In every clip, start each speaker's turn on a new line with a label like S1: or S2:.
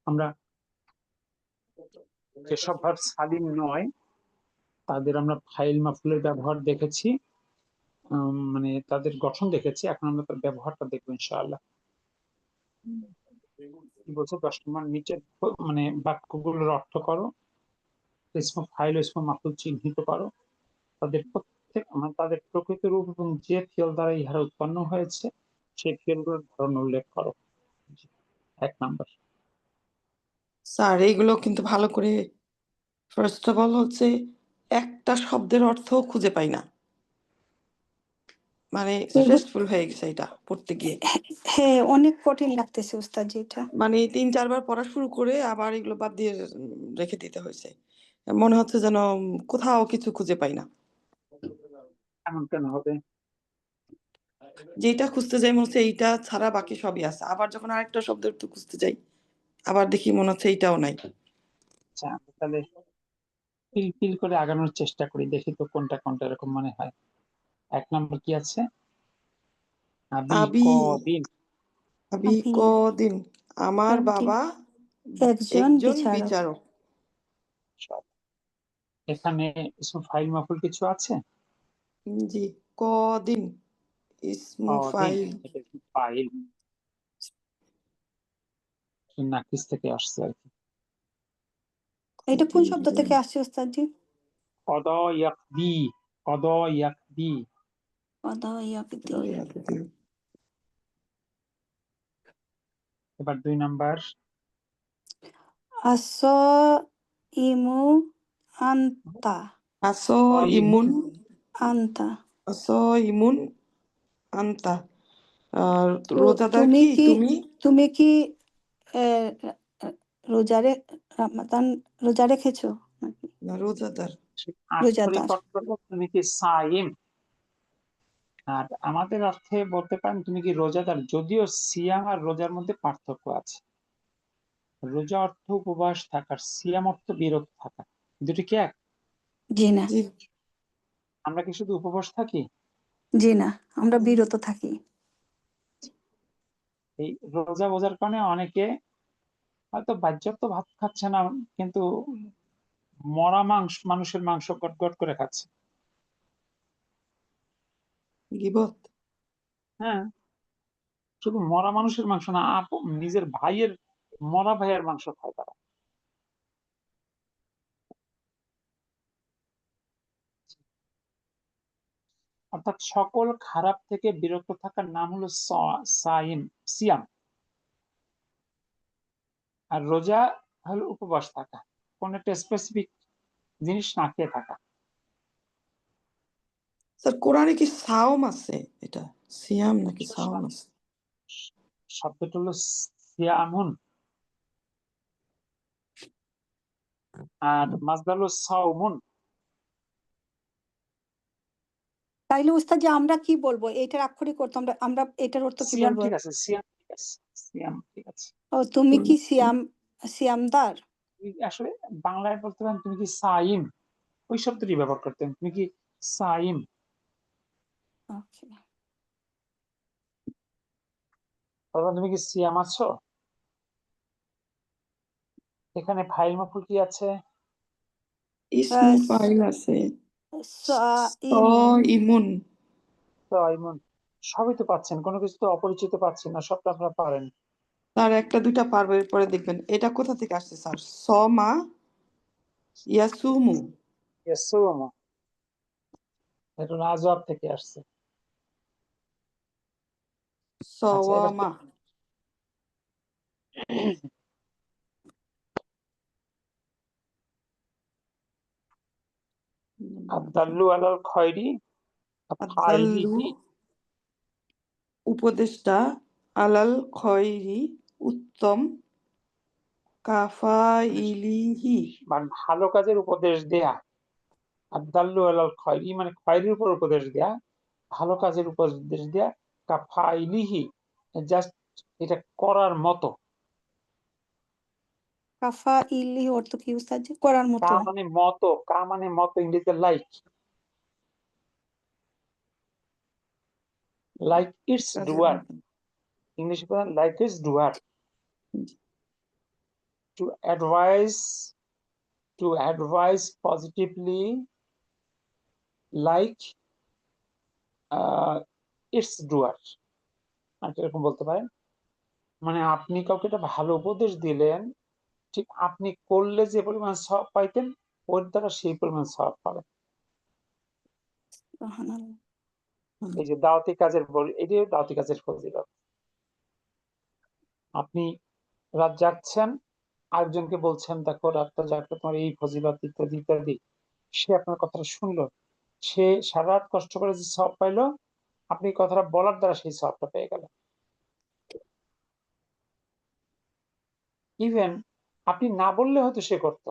S1: আমরা যেসব ভার্ব সালিম নয় তাদের আমরা ফাইল মাফুলের ব্যবহার দেখেছি, মানে তাদের গঠন দেখেছি। এখন আমরা তার ব্যবহারটা দেখবো ইনশাআল্লাহ। কি বলছে 10 নম্বর, নিচের মানে বাক্যগুলোর অর্থ করো, ইসমে ফাইল ও ইসমে মাফুল চিহ্নিত করো, তাদের প্রত্যেক মানে তাদের প্রকৃত রূপ এবং যে ফিল দ্বারা ইহারা উৎপন্ন হয়েছে সেই ফিলগুলোর ধরন উল্লেখ করো। 1 নম্বর।
S2: স্যার এইগুলো কিন্তু ভালো করে, ফার্স্ট অফ অল হচ্ছে একটা শব্দের অর্থ খুঁজে পাই না, মানে স্ট্রেসফুল হয়ে গেছে এটা পড়তে গিয়ে।
S3: হ্যাঁ, অনেক কঠিন লাগতেছে উস্তাদ এটা।
S2: মানে 3-4 বার পড়া শুরু করে আবার এগুলো বাদ দিয়ে রেখে দিতে হয়েছে। মনে হচ্ছে যেন কোথাও কিছু খুঁজে পাই না।
S1: এমন কেন হবে?
S2: যেটা খুঁজতে যাই মনে হচ্ছে এইটা ছাড়া বাকি সবই আছে, আবার যখন আরেকটা শব্দের অর্থ খুঁজতে যাই আবার দেখি মনে হচ্ছে এইটাও নাই।
S1: আচ্ছা, তাহলে পিল পিল করে আগানোর চেষ্টা করি, দেখি তো কোনটা কোনটা এরকম মনে হয়। 1 নম্বর কি আছে? আবি
S2: আবি
S1: কদিন।
S2: আবি কদিন, আমার
S3: একদিন
S2: বাবা
S3: একজন
S2: একজন
S3: বিচারক।
S2: বিচারক।
S1: এখানে ফাইল মাফুল কিছু আছে?
S2: জি, কদিন ইসমু ফাইল।
S1: এটা কি ফাইল নাকিস থেকে আসছে আর কি।
S3: এটা কোন শব্দ থেকে আসছে উস্তাদ জি?
S1: কদা ইয়াকদি, কদা ইয়াকদি। এবার 2 নাম্বার।
S3: ইমু আন্তা।
S2: আসো ইমুন
S3: আন্তা।
S2: আসো ইমুন আন্তা।
S3: তো
S2: রোজাদার
S3: তুমি
S2: কি
S3: কি
S2: তুমি?
S3: তুমি কি আহ, রামাদান রোজা রেখেছো নাকি?
S2: না, রোজাদার।
S1: আক্ষরিক
S3: রোজাদার।
S1: অর্থ হলো তুমি কি সাইম, আর আমাদের অর্থে বলতে পারেন তুমি কি রোজাদার। যদিও সিয়াম আর রোজার মধ্যে পার্থক্য আছে। রোজা অর্থ উপবাস থাকার, সিয়াম অর্থ বিরত থাকা, দুটি কি এক?
S3: জি না,
S2: জি,
S1: আমরা কি শুধু উপবাস থাকি?
S3: জি না, আমরা বিরত থাকি।
S1: এই রোজা বোঝার কারণে অনেকে হয়তো বাহ্যত ভাত খাচ্ছে না, কিন্তু মরা মানুষের মাংস গট গট করে খাচ্ছে।
S2: গিবত।
S1: হ্যাঁ, শুধু মরা মানুষের মাংস না, নিজের ভাইয়ের মরা ভাইয়ের মাংস খায় তারা। অর্থাৎ সকল খারাপ থেকে বিরত থাকার নাম হলো সিয়াম। আর রোজা হলো উপবাস থাকা, কোন একটা স্পেসিফিক জিনিস না খেয়ে থাকা।
S2: স্যার কোরআনে কি সাওম আছে? এটা সিয়াম নাকি সাওম আছে?
S1: শব্দটা হলো সিয়ামুন, আর মাসদার হলো সাওমুন।
S3: তাইলে উস্তাদ জি আমরা কি বলবো? এটার আক্ষরিক অর্থ আমরা এটার অর্থ কি
S1: সিয়াম
S3: বলবো?
S1: ঠিক আছে, সিয়াম ঠিক আছে, সিয়াম ঠিক আছে।
S3: ও তুমি কি সিয়ামদার?
S1: আসলে বাংলায় বলতে পারেন তুমি কি সাইম, ওই শব্দটি ব্যবহার করতেন, তুমি কি সাইম।
S3: ওকে।
S1: তুমি কি সিয়াম আছো? এখানে ফাইল মাফুল কি আছে?
S2: ইসমু ফাইল আছে। ইমুন।
S1: সবই তো পাচ্ছেন, কোনো কিছু তো অপরিচিত পাচ্ছেন না, সবটা আপনারা পারেন।
S2: তার একটা দুইটা পারবে, পরে দেখবেন এটা কোথা থেকে আসছে স্যার। সমা ইয়াসুমু।
S1: ইয়াসুমু, এটা রাজওয়াব থেকে আসছে। আচ্ছা, এবার
S2: সওয়ামা।
S1: আদাল্লু আলাল খয়রি
S2: আদাল্লু উপদেষ্টা, আলাল খয়রি উত্তম, কাফাইলিহি
S1: মানে ভালো কাজের উপদেশ দেয়া। আদাল্লু আলাল খয়রি মানে খয়রির উপর উপদেশ দেয়া, ভালো কাজের উপদেশ দেয়া। কাফাইলিহি জাস্ট এটা করার মতো।
S3: কাফা ইলি অর্থ কি উস্তাদ জি? করার মতো।
S1: কা মানে মতো ইংরেজিতে লাইক, লাইক ইটস ডুয়ার, ইংলিশে বলেন like it's doer. to advise positively, like its doer, এরকম বলতে পারেন। মানে আপনি কাউকে একটা ভালো উপদেশ দিলেন, ঠিক আপনি করলে যে পরিমাণ সওয়াব পাইতেন ওর দ্বারা সেই পরিমাণ সওয়াব পাবেন।
S3: সুবহানাল্লাহ।
S1: এই যে দাওয়াতি কাজের এটাই দাওয়াতি কাজের ফজিলত। আপনি রাত জাগছেন, আরেকজনকে বলছেন দেখো রাতটা জাগলে তোমার এই ফজিলত ইত্যাদি ইত্যাদি, সে আপনার কথাটা শুনলো, সে সারা রাত কষ্ট করে যে সওয়াব পাইলো, আপনি কথাটা বলার দ্বারা সেই সওয়াবটা পেয়ে গেলেন। ইভেন আপনি না বললে হয়তো সে করতো,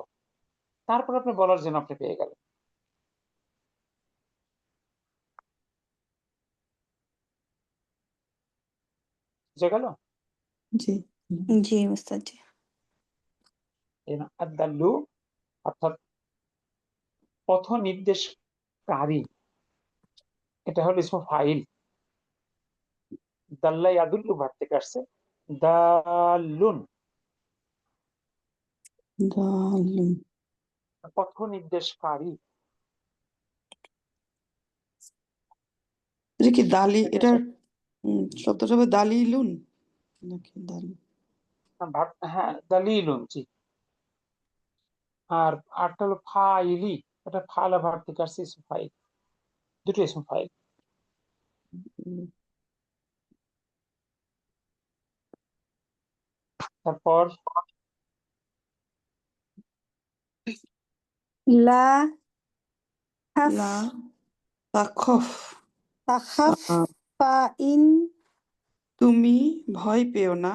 S1: তারপর আপনি বলার জন্য আপনি পেয়ে গেলেন। বুঝে গেল?
S2: জি
S3: জি উস্তাদ জি।
S1: আদ-দাল্লু অর্থাৎ পথ নির্দেশকারী, এটা হলো ইসমে ফাইল। দাল্লা ইয়াদুল্লু ভার্ব থেকে আসছে, দাল্লুন
S2: দালুন।
S1: পথ নির্দেশকারী।
S2: এটা কি দালি,
S1: ঠিক আছে?
S2: এটার শব্দটা হবে দালিলুন নাকি দালি?
S1: হ্যাঁ দালিলুন, জি। আর আরটা হলো ফাইলি, এটা ফালা ভার্ব থেকে আসছে, ইসমে ফাইল, দুটো ইসমে ফাইল। তারপর
S3: লা
S2: লা তাখফ,
S3: তাখাফ ফাইন
S2: তুমি ভয় পেও না,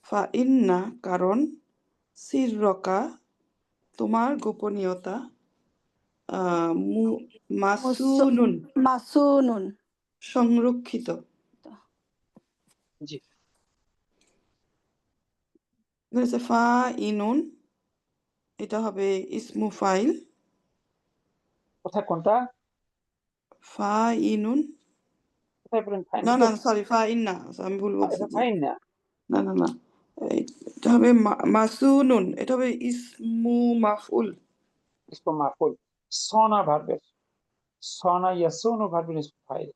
S2: ফাইন্না কারণ, সিররকা তোমার গোপনীয়তা, মাসুনুন
S3: মাসুনুন
S2: সংরক্ষিত।
S1: জি,
S2: ফাইনুন এটা হবে ইসমু ফাইল,
S1: কোথায় কোনটা?
S2: ফাইনুন
S1: কোথায় বলেন ফাইন?
S2: না না সরি ফাইন্না, আমি ভুল বলছি।
S1: এটা ফাইন না,
S2: না না না, এটা হবে মাসুনুন, এটা হবে ইসমু মাফউল।
S1: ইসমে মাফউল। সনা ভার্বের, সনা ইয়াসুনু ভার্বের ইসমে ফাইল,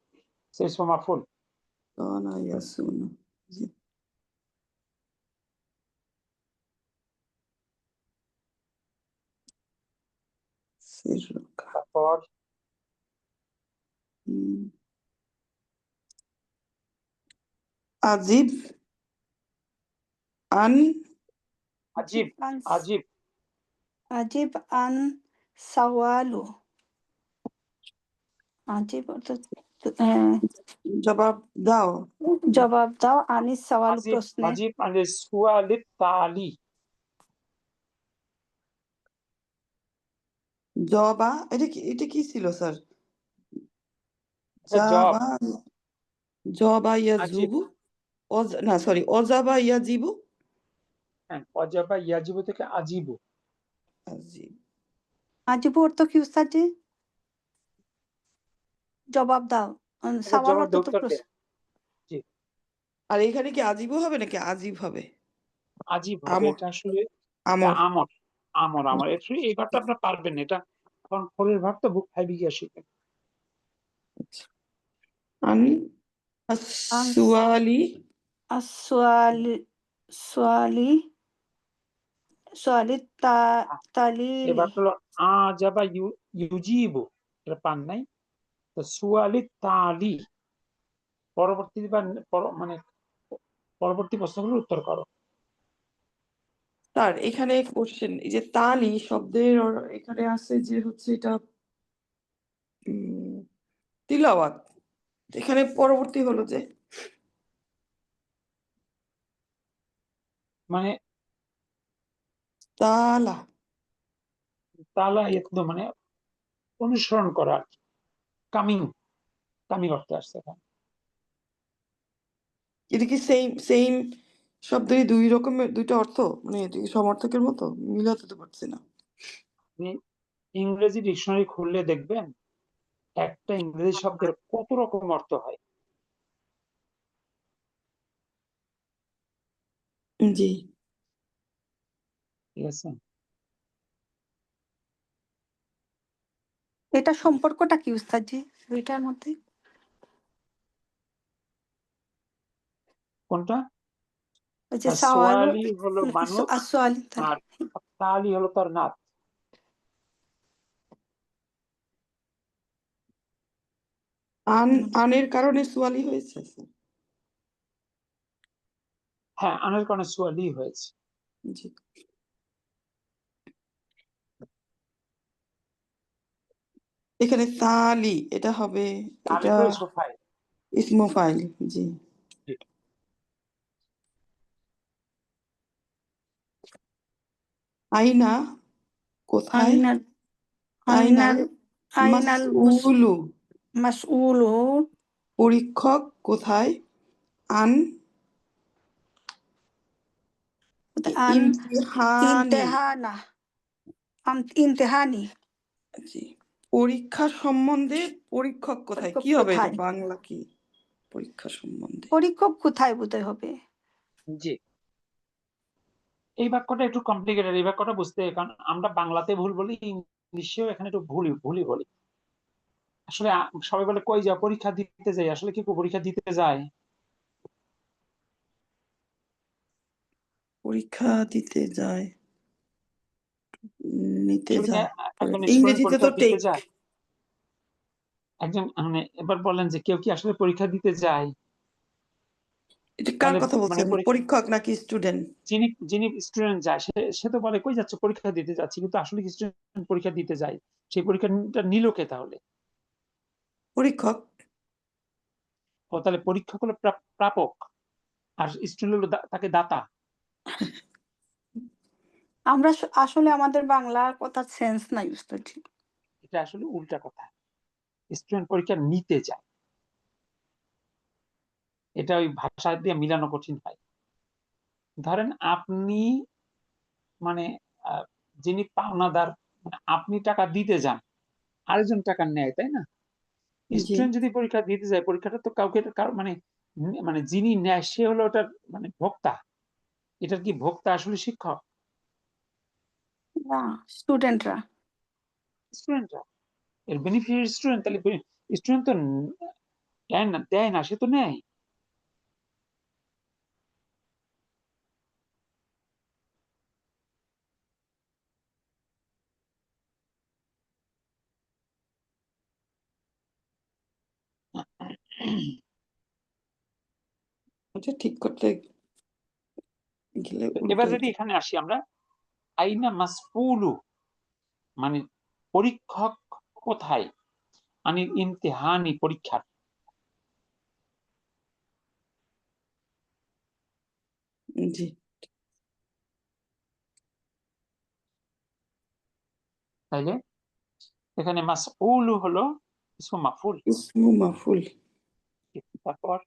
S1: সে ইসমে মাফউল।
S2: সানা ইয়াসুনু, জি। সিররকা।
S1: তারপর
S2: আজিব আন
S1: আজিব, আজিব
S3: আজিব আন সাওয়ালু। আজিব অর্থাৎ
S2: জবাব দাও,
S3: জবাব দাও, আনিস সাওয়াল
S1: আজিব
S3: প্রশ্নের।
S1: আজিব আনিল সুয়ালিত তালি।
S2: জবা এটা কি ছিল স্যার?
S1: এটা জব।
S2: জাবা, জবা
S1: আজিব,
S2: ইয়াজুবু, না সরি, অজাবা ইয়াজিবু,
S1: হ্যাঁ অজাবা ইয়াজিবু থেকে আজিবু।
S2: আজিব।
S3: আজিব অর্থ কি উস্তাদ জি? জবাব দাও।
S1: এটা
S3: সাওয়াল
S1: জবাব
S3: অর্থ
S1: দিয়ে
S3: তো
S1: উত্তর
S3: প্রশ্ন।
S1: দেন। জি,
S2: আর এখানে কি আজিবু হবে নাকি আজিব হবে?
S1: আজিব হবে,
S2: আমর,
S1: এটা আসলে
S2: আমর।
S1: আমর, আমর, আমর। এই ভাবটা আপনার পারবেন না, এটা কারণ ফলের ভাবটা বুক ফাইভে গিয়ে শিখবেন।
S2: আন সুয়ালি,
S3: সোয়ালি সোয়ালি সোয়ালি তালিলি।
S1: এই ভাবটা হলো আজাবা ইউজিবু, এটা পান নাই। তো সুয়ালি তালি, পরবর্তী বা মানে পরবর্তী প্রশ্নগুলোর উত্তর করো।
S2: স্যার এখানে কোশ্চেন, এই যে তালি শব্দের এখানে আছে যে হচ্ছে এটা তিলাওয়াত, এখানে পরবর্তী হলো যে
S1: মানে
S2: তালা,
S1: তালা একদম মানে অনুসরণ করা, কামিং, কামিং অর্থে আসছে এখানে।
S2: এটা কি সেম সেম শব্দের দুই রকমের দুইটা অর্থ, মানে এটা কি সমর্থকের মতো? মিলাতে তো পারছি না।
S1: আপনি ইংরেজি ডিকশনারি খুললে দেখবেন একটা ইংরেজি শব্দের কত রকম অর্থ হয়।
S2: জি
S1: ঠিক আছে?
S3: এটা সম্পর্কটা কি উস্তাদজি দুইটার মধ্যে?
S1: কোনটা?
S3: ওই যে
S1: সোয়ালি হলো বানর
S3: আসওয়াল
S1: আর তালি হলো তার নাত।
S2: আনের কারণে সোয়ালি হয়েছে।
S1: হ্যাঁ, আনের কারণে সোয়ালি হয়েছে।
S2: জি। এখানে তালি এটা হবে,
S1: তালি
S2: এটা
S1: হলো ইসমে ফাইল।
S2: ইসমু ফাইল। জি।
S1: জি।
S2: আইনা কোথায়?
S3: আইনাল
S2: আইনাল
S3: আইনাল
S2: মাসউলু
S3: মাসউলু
S2: পরীক্ষক কোথায়? আন
S3: আন
S2: ইমতিহানি।
S3: ইমতিহানি।
S2: জি। পরীক্ষা সম্বন্ধে পরীক্ষক কোথায়?
S3: পরীক্ষক
S2: কি হবে এটা?
S3: কোথায়?
S2: বাংলা কি? পরীক্ষা সম্বন্ধে
S3: পরীক্ষক কোথায় বোধহয় হবে।
S1: জি। এই বাক্যটা একটু কমপ্লিকেটেড। এই বাক্যটা বুঝতে, কারণ আমরা বাংলাতে ভুল বলি, ইংলিশেও এখানে একটু ভুলই বলি। আসলে সবাই বলে কই যাও, পরীক্ষা দিতে যাই। আসলে কি পরীক্ষা দিতে যায়?
S2: পরীক্ষা দিতে যায়, নিতে
S1: আসলে কি
S2: যায়।
S1: একজন স্টুডেন্ট
S2: ইংরেজিতে
S1: পরীক্ষা
S2: তো
S1: দিতে
S2: টেক।
S1: যায়? একজন মানে এবার বলেন যে কেউ কি আসলে পরীক্ষা দিতে যায়?
S2: এটা কার
S1: তাহলে
S2: কথা
S1: মানে
S2: বলছেন? পরীক্ষক নাকি স্টুডেন্ট?
S1: যিনি স্টুডেন্ট যায় সে তো বলে কই যাচ্ছে, পরীক্ষা দিতে যাচ্ছি, কিন্তু আসলে কি স্টুডেন্ট পরীক্ষা দিতে যায়? সেই পরীক্ষাটা নিল কে তাহলে?
S2: পরীক্ষক।
S1: ও তাহলে পরীক্ষক হলো প্রাপক, আর স্টুডেন্ট হলো তাকে দাতা।
S3: আমরা আসলে আমাদের বাংলার কথা সেন্স নাই উস্তাদজি।
S1: এটা আসলে উল্টা কথা। স্টুডেন্ট পরীক্ষা নিতে যায়, এটা ওই ভাষা দিয়ে মিলানো কঠিন হয়। ধরেন আপনি মানে যিনি পাওনাদার, মানে আপনি টাকা দিতে যান, আরেকজন টাকা নেয়, তাই না?
S2: জি।
S1: স্টুডেন্ট যদি পরীক্ষা দিতে যায়, পরীক্ষাটা তো কাউকে মানে মানে যিনি নেয় সে হলো ওটার মানে ভোক্তা। এটার কি ভোক্তা আসলে শিক্ষক?
S3: না, স্টুডেন্টরা।
S1: স্টুডেন্টরা এর বেনিফিশিয়ারি স্টুডেন্ট। তাহলে স্টুডেন্ট তো দেয় না, সে তো নেয়।
S2: এটা ঠিক করতে গেলে
S1: এবার
S2: উল্টো।
S1: যদি এখানে আসি আমরা, আইনা মাসউলু মানে পরীক্ষক কোথায়, মানে ইমতিহানি পরীক্ষার।
S2: জি।
S1: তাইলে এখানে মাসউলু হলো ইসমু মাফউল।
S2: ইসমু মাফুল।
S1: তারপর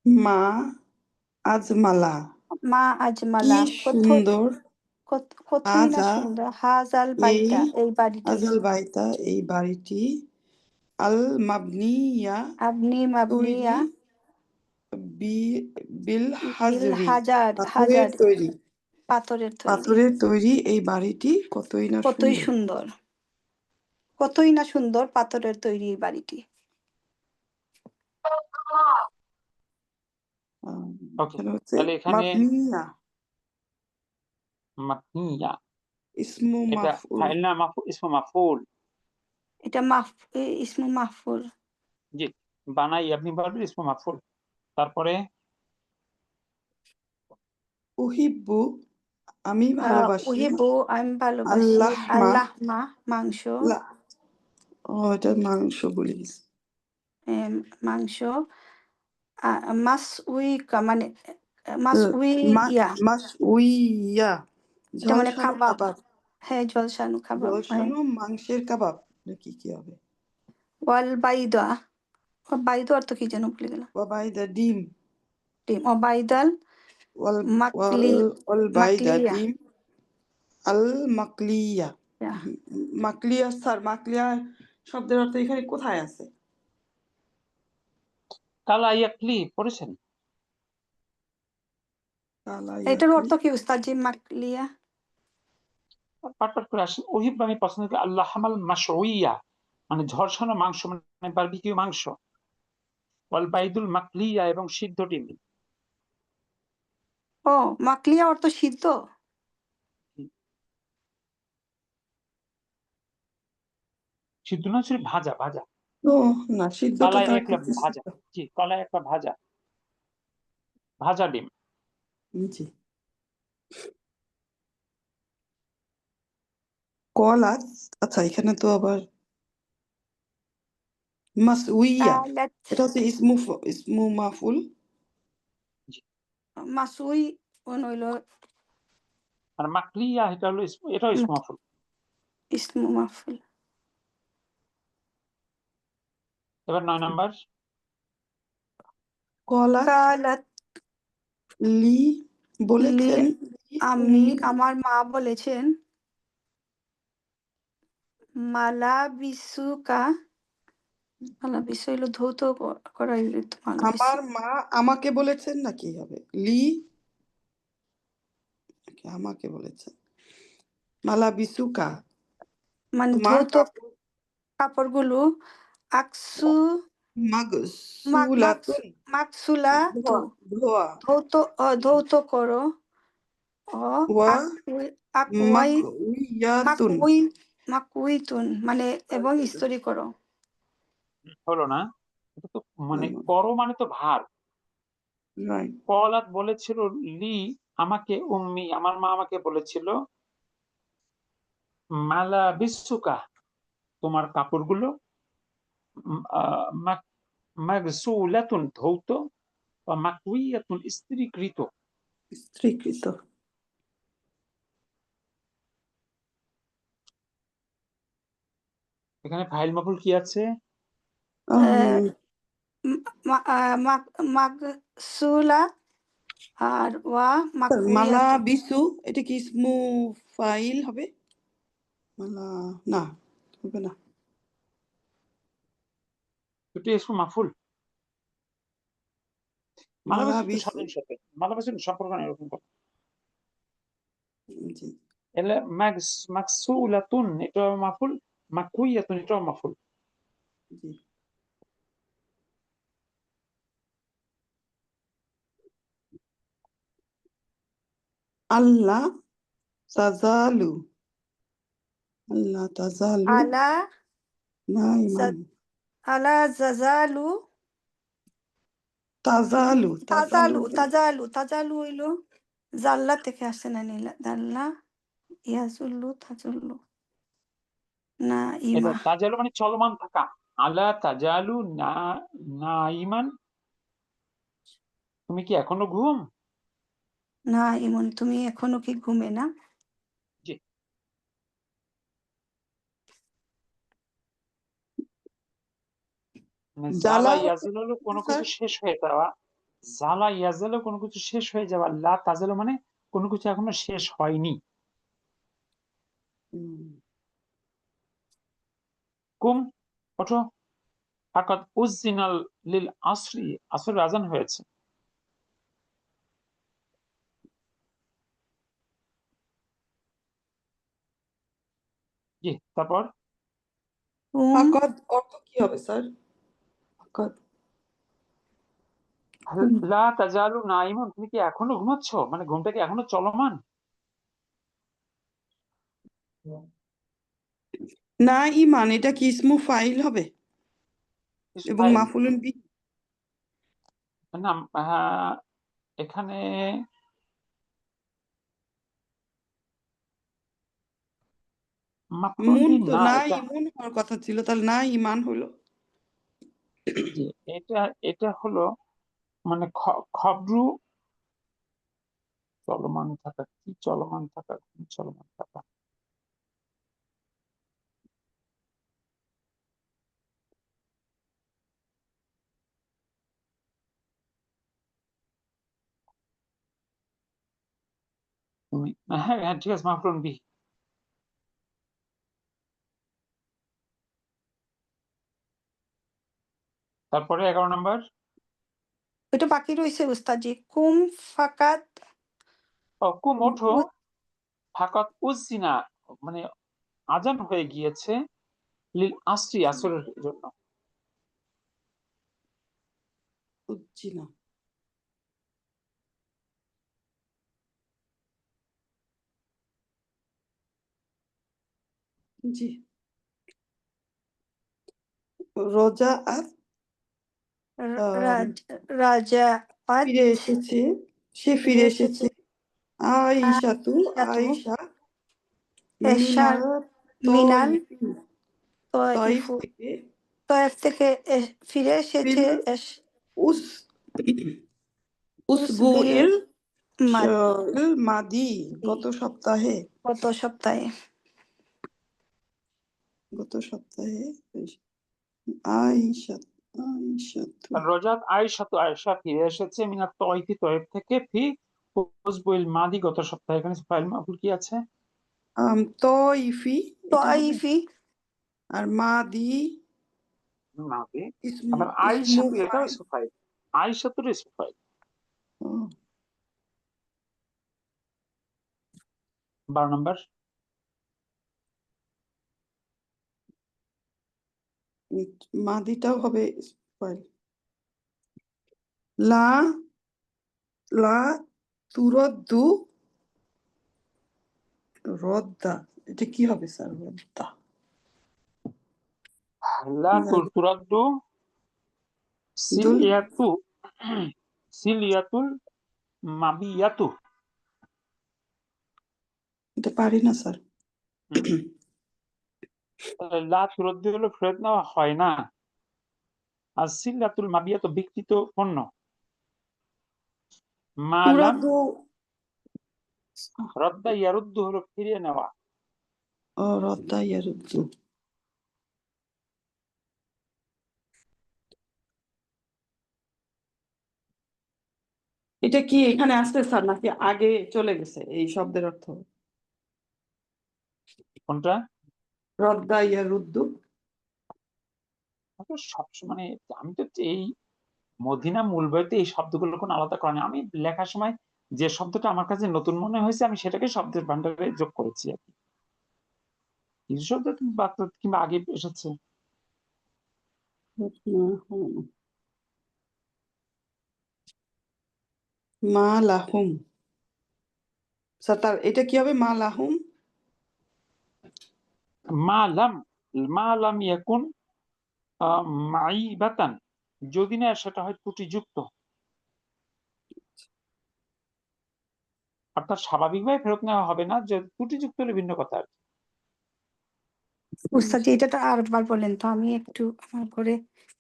S2: মা আজমালা।
S3: মা
S2: কি
S3: আজমালা
S2: সুন্দর।
S3: কতই না
S2: হাজা
S3: সুন্দর। হাজাল
S2: এই
S3: বাইতা, এই বাড়িটি।
S2: আজাল বাইতা এই বাড়িটি। আল মাবনিয়া
S3: আপনি
S2: তৈরি
S3: মাবনিয়া
S2: বিল
S3: বিল
S2: হাজরি
S3: হাজার
S2: তৈরি।
S3: পাথরের তৈরি।
S2: পাথরের তৈরি এই বাড়িটি কতই না
S3: কতই
S2: সুন্দর।
S3: সুন্দর, কতই না সুন্দর পাথরের তৈরি এই বাড়িটি।
S1: ওকে,
S2: এখানে হচ্ছে
S1: তাহলে এখানে
S2: মাবনিয়া
S1: মাবনিয়া,
S2: ইসমু
S1: এটা
S2: মাফউল।
S1: ফাইল না ইসমু মাফউল।
S3: এটা ইসমু মাহফুল।
S1: জি, বানাই আপনি বলবেন ইসমু মাফউল। তারপরে
S2: উহিব্বু আমি ভালোবাসি।
S3: উহিবু আমি ভালোবাসি।
S2: আল্লাহমা
S3: আল্লাহমা মাংস।
S2: এটা মাংস বলে গেছি।
S3: মাংস। মাসউইকা মানে মাসউইয়া,
S2: মাসউইয়া
S3: এটা মানে
S2: ঝলসানো
S3: কাবাব।
S2: কাবাব।
S3: হ্যাঁ, ঝলসানো কাবাব।
S2: ঝলসানো মাংসের কাবাব নাকি কি হবে?
S3: ওয়াল বাইদা, বাইদা অর্থ কি যেন ভুলে গেলাম।
S2: ওয়াবাইদা ডিম।
S3: ডিম। অবাইদাল
S2: ওয়ালবাইদা
S3: মাকলিয়া।
S2: ডিম। আল মাকলিয়া। মাকলিয়া স্যার, মাকলিয়া শব্দের অর্থ এখানে কোথায় আছে?
S1: কালা ইয়াকলি পড়েছেন?
S3: এটার
S2: কালায়াতুন
S3: অর্থ কি উস্তাদজি মাকলিয়া?
S1: পাট পাট করে আসেন। ওহিব আমি পছন্দ করি আল্লাহ হামাল মাশউইয়া, মানে ঝরসানো মাংস, মানে বারবিকিউ মাংস। ওয়াল বাইদুল মাকলিয়া, এবং সিদ্ধ ডিম।
S3: ও মাকলিয়া অর্থ সিদ্ধ?
S1: সিদ্ধ না, হচ্ছে ভাজা ভাজা।
S2: ও না, সিদ্ধটা
S1: কলাই
S2: তার
S1: একটা
S2: কাছে
S1: ভাজা,
S2: সিদ্ধ।
S1: জি কলাই একটা ভাজা, ভাজা ডিম।
S2: জি। কলাত, আচ্ছা এখানে তো আবার মাসউইয়া,
S3: কালাত
S2: এটা হচ্ছে ইসমু মাফুল।
S3: মাসুই হইল
S1: আর মাকলিয়া এটা হলো এটাও ইসমু মাফুল।
S3: ইসমু মাফুল।
S1: এবার 9 নাম্বার।
S2: কলাত
S3: কালাত
S2: লি বলেছেন
S3: আমি, আমার মা বলেছেন মালাবিসুকা, মালাবিসু হইল ধৌত করা হইল তো মালাবিসু।
S2: আমার মা আমাকে বলেছেন, না কি হবে? লি আমাকে বলেছেন মালাবিসুকা,
S3: মানে
S2: তোমার
S3: ধৌত কাপড়গুলো আকসু
S2: মাগসুলাতুন,
S3: মাকসুলা
S2: ধোয়া ধোয়া,
S3: ধৌত করো ও
S2: ওয়া
S3: আকুয়াই
S2: মাকউইয়াতুন।
S3: মাকুইতুন মানে এবং ইস্ত্রি করো।
S1: হলো না, এটা তো মানে করো মানে তো ভার।
S2: রাইট।
S1: কলাত বলেছিল লি আমাকে, উম্মি আমার মা আমাকে বলেছিল মালা বিসুকা তোমার কাপড়গুলো মাগসুলাতুন ধৌত, বা মাকউইয়াতুন ইস্ত্রিকৃত।
S2: স্ত্রীকৃত।
S1: এখানে ফাইল মাফুল কি আছে?
S3: মাকসুলা আর ওয়া
S2: মালা
S3: মাকুইয়াতুন।
S2: বিসু, এটা কি ইসমু ফাইল হবে? মালা না, হবে না।
S1: দুটি ইসমু মাফুল।
S2: মালা
S1: মালাবাসুন তো
S2: বিসু,
S1: সাধারণ সাথে, মালাবাসুন সম্পর্ক না এরকম কথা।
S2: জি।
S1: এলে মাকসুলাতুন এটাও মাফুল, মাকুইয়াতুন এটাও মাফুল।
S2: জি। আল্লাহ তাজালু, আল্লাহ তাজালু
S3: আলা
S2: নাইমান,
S3: আলা জাজালু
S2: তাজালু
S3: তাজালু হইল জাল্লা থেকে আসে না, নীলা জাল্লা ইয়াজুল্লু তাজুল্লু না
S1: এটা
S3: ইমা
S1: তাজালু মানে চলমান থাকা। আলা তাজালু না নাইমান, তুমি কি এখনো ঘুম?
S3: না ইমন তুমি এখনো কি ঘুমে না?
S1: জি। মানে জালা
S2: জালা
S1: ইয়াজিল হলো কোনো
S2: স্যার।
S1: কিছু শেষ হয়ে যাওয়া। জালা ইয়াজাল কোনো কিছু শেষ হয়ে যাওয়া। লা তাজালু মানে কোনো কিছু এখনো শেষ হয়নি। কুম ওঠো, ফাকাদ উজ্জিনাল লিল আসরি, আসরের আজান হয়েছে। জি, তারপর
S2: ফাকাদ অর্থ কি হবে স্যার? ফাকাদ
S1: লা তাজালু নাইমুন, তুমি কি এখনো ঘুমাচ্ছ, মানে ঘুমটা কি এখনো চলমান?
S2: না ইমান, এটা কি ইসমু ফাইল হবে এবং
S1: ফাইল
S2: মাফুলুন বিহি?
S1: না, এখানে মাফউল
S2: মুন
S1: বিহি
S2: তো
S1: না,
S2: না
S1: এটা
S2: ইমুন হওয়ার কথা ছিল, তাহলে না ইমান হলো।
S1: জি, এটা হলো মানে খবরু চলমান থাকা। কি চলমান থাকা, কি চলমান থাকা? তুমি হ্যাঁ হ্যাঁ ঠিক আছে, মাফউল বিহি। তারপরে 11 নম্বর।
S3: ওইটা বাকি রয়েছে উস্তাদজি। কুম ফাকাত
S1: কুম ওঠো ফাকাত উজ্জিনা, মানে আজান হয়ে গিয়েছে লিল আসরি, আসরের জন্য।
S2: বুঝছি না। জি, রোজা আর
S3: রাজা
S2: ফিরে এসেছে, সে ফিরে এসেছে। আইশাতু, আইশা মিনাল
S3: মিনাল
S2: তয়ফ থেকে
S3: তয়েফ থেকে ফিরে এসেছে
S2: উস উসবুইল মাদি, গত সপ্তাহে
S1: রোজাত আয়েশাতু, আয়েশা ফিরে এসেছে মিনাত তয়ফি, তয়ফ থেকে, ফি উসবুইল মাদি, গত সপ্তাহে। এখানে ফাইল মাফুল কি আছে?
S2: তয়ফি
S3: তয়ফি
S2: আর মাদি
S1: মাদি। আবার আয়েশাতু, এটাও ইসমু ফাইল, আয়েশাতুর ইসমু ফাইল। 12 নম্বর।
S2: মাদিটাও হবে ফাইল। লা লা তুরদ্দু রদ্দা, এটা কি হবে স্যার? রদ্দা,
S1: লা তুরাদ্দু সিলিয়াতু, সিলিয়াতুল মাবিয়াতু।
S2: এটা পারি না স্যার।
S1: লা তুরাদ্দু হলো ফেরত নেওয়া হয় না, আর সিলিয়াতুল মাবিয়াতু বিকৃত পণ্য। মালাম রদ্দা ইয়ারুদ্দু হলো ফিরিয়ে নেওয়া।
S2: রদ্দা ইয়ারুদ্দু। এটা কি এখানে আসছে স্যার, নাকি আগে চলে গেছে এই শব্দের অর্থ?
S1: কোনটা?
S2: রদ্দা ইয়ারুদ্দু।
S1: সবসময় মানে আমি তো এই মদিনা মূল বইতে এই শব্দগুলো কোনো আলাদা করেনি। আমি লেখার সময় যে শব্দটা আমার কাছে নতুন মনে হয়েছে আমি সেটাকে শব্দের ভান্ডারে যোগ করেছি আর কি। কিছু শব্দ কিংবা আগে এসেছে।
S2: মা লাহুম স্যার, তার এটা কি হবে? মা লাহুম
S1: মালাম ইয়াকুন মাইবাতান, যদি না সেটা হয় ত্রুটিযুক্ত, অর্থাৎ স্বাভাবিকভাবে ফেরত নেওয়া হবে না, যে ত্রুটিযুক্ত হলে ভিন্ন কথা আর কি।
S3: উস্তাদ এটা আরেকবার বলেন তো, আমি একটু আমার ঘরে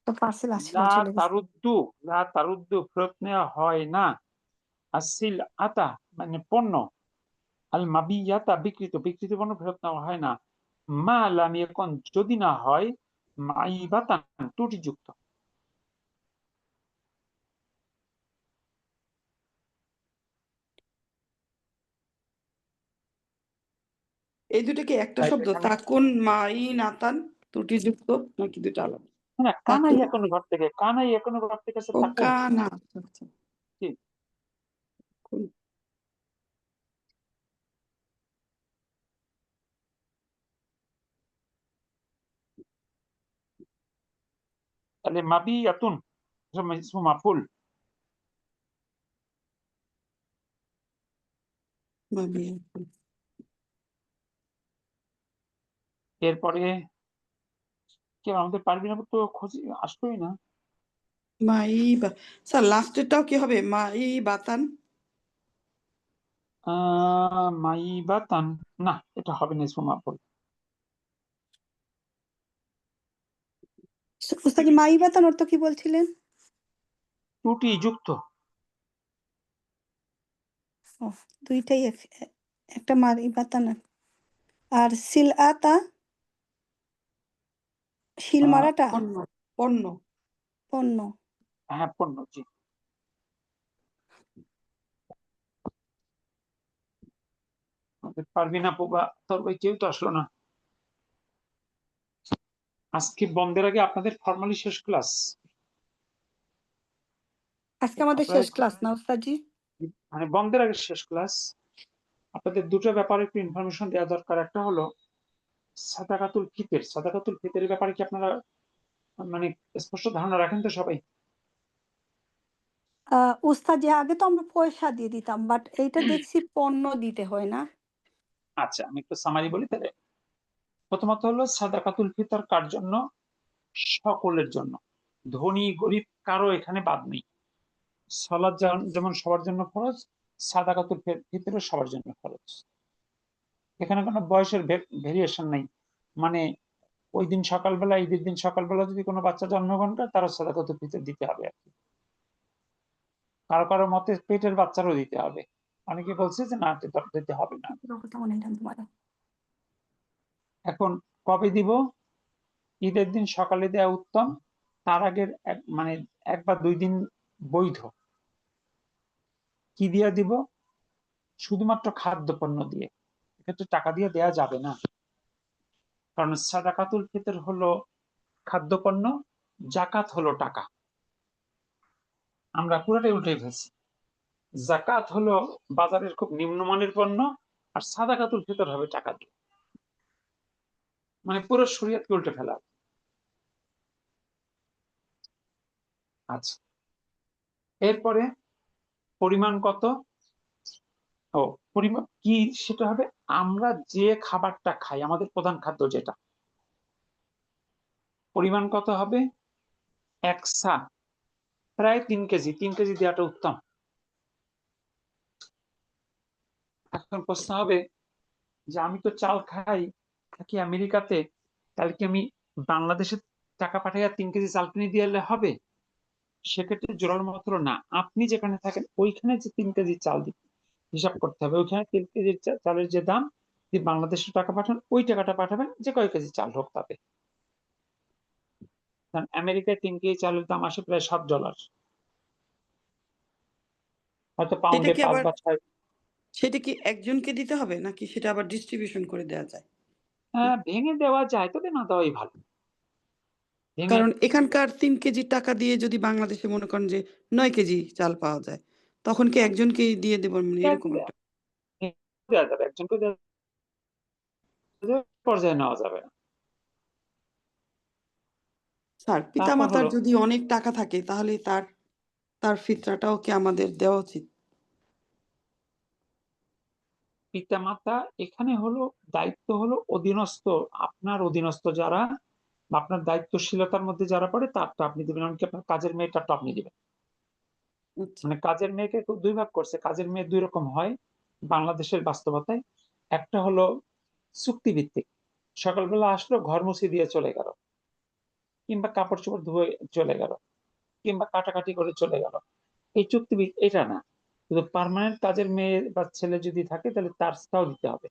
S3: তো পার্সেল আসছিল
S1: লা
S3: চলে গেছে।
S1: তারুদ্দু ফেরত নেওয়া হয় না। আসিল আতা মানে পণ্য, আল মাবিয়াতা বিকৃত পণ্য ফেরত নেওয়া হয় না। মা লাম ইয়াকুন যদি না হয় মাইবাতান ত্রুটিযুক্ত।
S2: এই দুটো কি একটা শব্দ? তাকুন মাই নাতান ত্রুটিযুক্ত, নাকি দুটো আলাদা?
S1: না, কানাই এখনো ঘর থেকে, কানাই এখনো ঘর থেকে আছে তাকুন।
S2: কানা,
S1: কি? তাহলে মাবিয়াতুন ইসমু মাফউল। এরপরে কি আমাদের পারবি না তো খোঁজ আসলোই না।
S2: মাই বা স্যার লাস্টেরটাও কি হবে? মাই বাতান।
S1: মাইবাতান, না এটা হবে না ইসমু মাফউল।
S3: উস্তাদ মাইবাতান অর্থ কি বলছিলেন?
S1: ত্রুটিযুক্ত।
S3: দুইটাই একটা মাইবাতান আর সিল আতা, শিল মারাটা
S2: পণ্য।
S3: পণ্য।
S1: হ্যাঁ পণ্য, জি। পারবি না পোবা তোর ভাই কেউ তো আসলো না আজকে। বন্ধের আগে আপনাদের ফর্মালি শেষ ক্লাস।
S3: আজকে আমাদের শেষ ক্লাস না উস্তাদজি?
S1: মানে বন্ধের আগে শেষ ক্লাস। আপনাদের দুটো ব্যাপারে একটু ইনফরমেশন দেওয়া দরকার। একটা হলো সাদাকাতুল ফিতর। সাদাকাতুল ফিতরের ব্যাপারে কি আপনারা মানে স্পষ্ট ধারণা রাখেন তো সবাই?
S3: উস্তাদ যে আগে তো আমরা পয়সা দিয়ে দিতাম, বাট এইটা দেখছি পণ্য দিতে হয় না?
S1: আচ্ছা, আমি একটু সামারি বলি তাহলে। প্রথমত হলো সাদাকাতুল ফিতর কার জন্য? সকলের জন্য, ধনী গরিব কারো এখানে বাদ নেই। সালাত যেমন সবার জন্য ফরজ, সাদাকাতুল ফিতরও সবার জন্য ফরজ। এখানে কোনো বয়সের ভেরিয়েশন নাই। মানে ওই দিন সকালবেলা, ঈদের দিন সকালবেলা যদি কোনো বাচ্চা জন্মগ্রহণ করে, তারও সাদাকাতুল ফিতর দিতে হবে আর কি। কারো কারো মতে পেটের বাচ্চারও দিতে হবে। অনেকে বলছে যে না, দিতে হবে না। এখন কবে দিব? ঈদের দিন সকালে দেওয়া উত্তম, তার আগের মানে 1 বা 2 দিন বৈধ। কি দিয়ে দিব? শুধুমাত্র খাদ্যপণ্য দিয়ে। এক্ষেত্রে টাকা দিয়ে দেয়া যাবে না, কারণ সাদাকাতুল ফিতর হলো খাদ্যপণ্য, জাকাত হলো টাকা। আমরা পুরোটাই উল্টে ফেলছি। জাকাত হলো বাজারের খুব নিম্নমানের পণ্য, আর সাদাকাতুল ফিতর হবে টাকা দিয়ে। মানে পুরো শরীয়তকে উল্টে ফেলা। আচ্ছা, এরপরে পরিমাণ কত? ও, পরিমাণ কি সেটা হবে আমরা যে খাবারটা খাই, আমাদের প্রধান খাদ্য যেটা, পরিমাণ কত হবে? 1 সা, প্রায় 3 কেজি। 3 কেজি দেওয়াটা উত্তম। এখন প্রশ্ন হবে যে আমি তো চাল খাই, থাকি আমেরিকাতে, তাহলে কি আমি বাংলাদেশে টাকা পাঠাইয়া 3 কেজি চাল কিনে দিয়ে এলে হবে? সেক্ষেত্রে জোরার মাত্র না। আপনি যেখানে থাকেন ওইখানে যে 3 কেজি চাল হিসাব করতে হবে। ওইখানে 3 কেজি চালের যে দাম, যদি বাংলাদেশে টাকা পাঠান, ওই টাকাটা পাঠাবেন যে কয় কেজি চাল হোক তাতে। কারণ আমেরিকায় 3 কেজি চালের দাম আসে প্রায় $7, হয়তো
S2: সেটা
S1: পাউন্ডে
S2: কি
S1: 5
S2: আবার
S1: বা 6।
S2: সেটা কি একজনকে দিতে হবে নাকি সেটা আবার ডিস্ট্রিবিউশন করে দেওয়া যায়?
S1: ভেঙে দেওয়া যায়, তবে না দেওয়াই ভালো। ভেঙে
S2: কারণ এখানকার 3 কেজি টাকা দিয়ে যদি বাংলাদেশে মনে করেন যে 9 কেজি চাল পাওয়া যায়, তখন কি একজনকেই দিয়ে দেব, মানে এরকম একটা?
S1: দেওয়া যাবে, একজনকে দেওয়া যাবে, পর্যায়ে নেওয়া যাবে না।
S2: স্যার,
S1: তারপর
S2: পিতামাতার
S1: হলো
S2: যদি অনেক টাকা থাকে তাহলে তার ফিতরাটাও কি আমাদের দেওয়া উচিত?
S1: পিতামাতা এখানে হলো দায়িত্ব হলো অধীনস্থ, আপনার অধীনস্থ যারা বা আপনার দায়িত্বশীলতার মধ্যে যারা পড়ে তারটা আপনি দিবেন। এমনকি আপনার কাজের মেয়েটারটা আপনি দিবেন।
S2: আচ্ছা।
S1: মানে কাজের মেয়েকে 2 ভাগ করছে। কাজের মেয়ে 2 রকম হয় বাংলাদেশের বাস্তবতায়। একটা হলো চুক্তিভিত্তিক, সকালবেলা আসলো, ঘর মুছে দিয়ে চলে গেল, কিংবা কাপড় চোপড় ধুয়ে চলে গেল, কিংবা কাটাকাটি করে চলে গেল। এই এটা না। কিন্তু পার্মানেন্ট কাজের মেয়ে বা ছেলে যদি থাকে, তাহলে তারটাও দিতে হবে।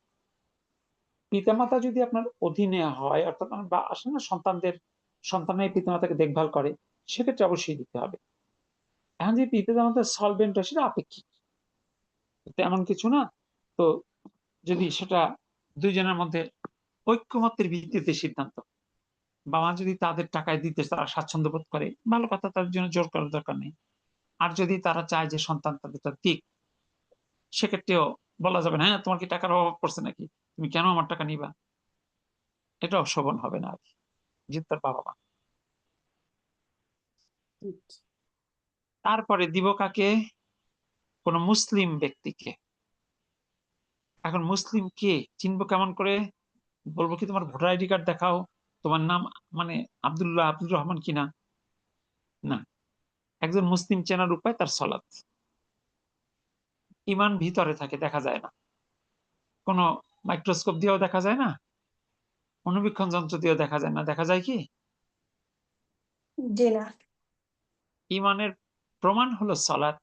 S1: পিতামাতা যদি আপনার অধীনে হয়, অর্থাৎ বা আসলে না, সন্তানের পিতামাতাকে দেখভাল করে, সেক্ষেত্রে অবশ্যই দিতে হবে। এখন যে পিতামাতার সলভেন্ট হয় সেটা আপেক্ষিক, তেমন কিছু না। তো যদি সেটা দুইজনের মধ্যে ঐক্যমত্যের ভিত্তিতে সিদ্ধান্ত, বাবা যদি তাদের টাকায় দিতে তারা স্বাচ্ছন্দ্য বোধ করে, ভালো কথা, তার জন্য জোর করার দরকার নেই। আর যদি তারা চায় যে সন্তান তাদেরটা দিক, সেক্ষেত্রেও বলা যাবে না, হ্যাঁ তোমার কি টাকার অভাব পড়ছে নাকি, তুমি কেন আমার টাকা নিবা? এটাও শোভন হবে না আর কি, যেহেতু তার বাবা মা।
S2: আচ্ছা।
S1: তারপরে দিব কাকে? কোন মুসলিম ব্যক্তিকে। এখন মুসলিম কে চিনবো কেমন করে? বলবো কি তোমার ভোটার আইডি কার্ড দেখাও, তোমার নাম মানে আব্দুর রহমান কিনা? না। একজন মুসলিম চেনার উপায় তার সলাৎ। ইমান ভিতরে থাকে, দেখা যায় না। কোনো মাইক্রোস্কোপ দিয়েও দেখা যায় না, অনুবীক্ষণ যন্ত্র দিয়েও দেখা যায় না। দেখা যায় কি?
S3: জি না।
S1: ইমানের প্রমাণ হলো সলাৎ।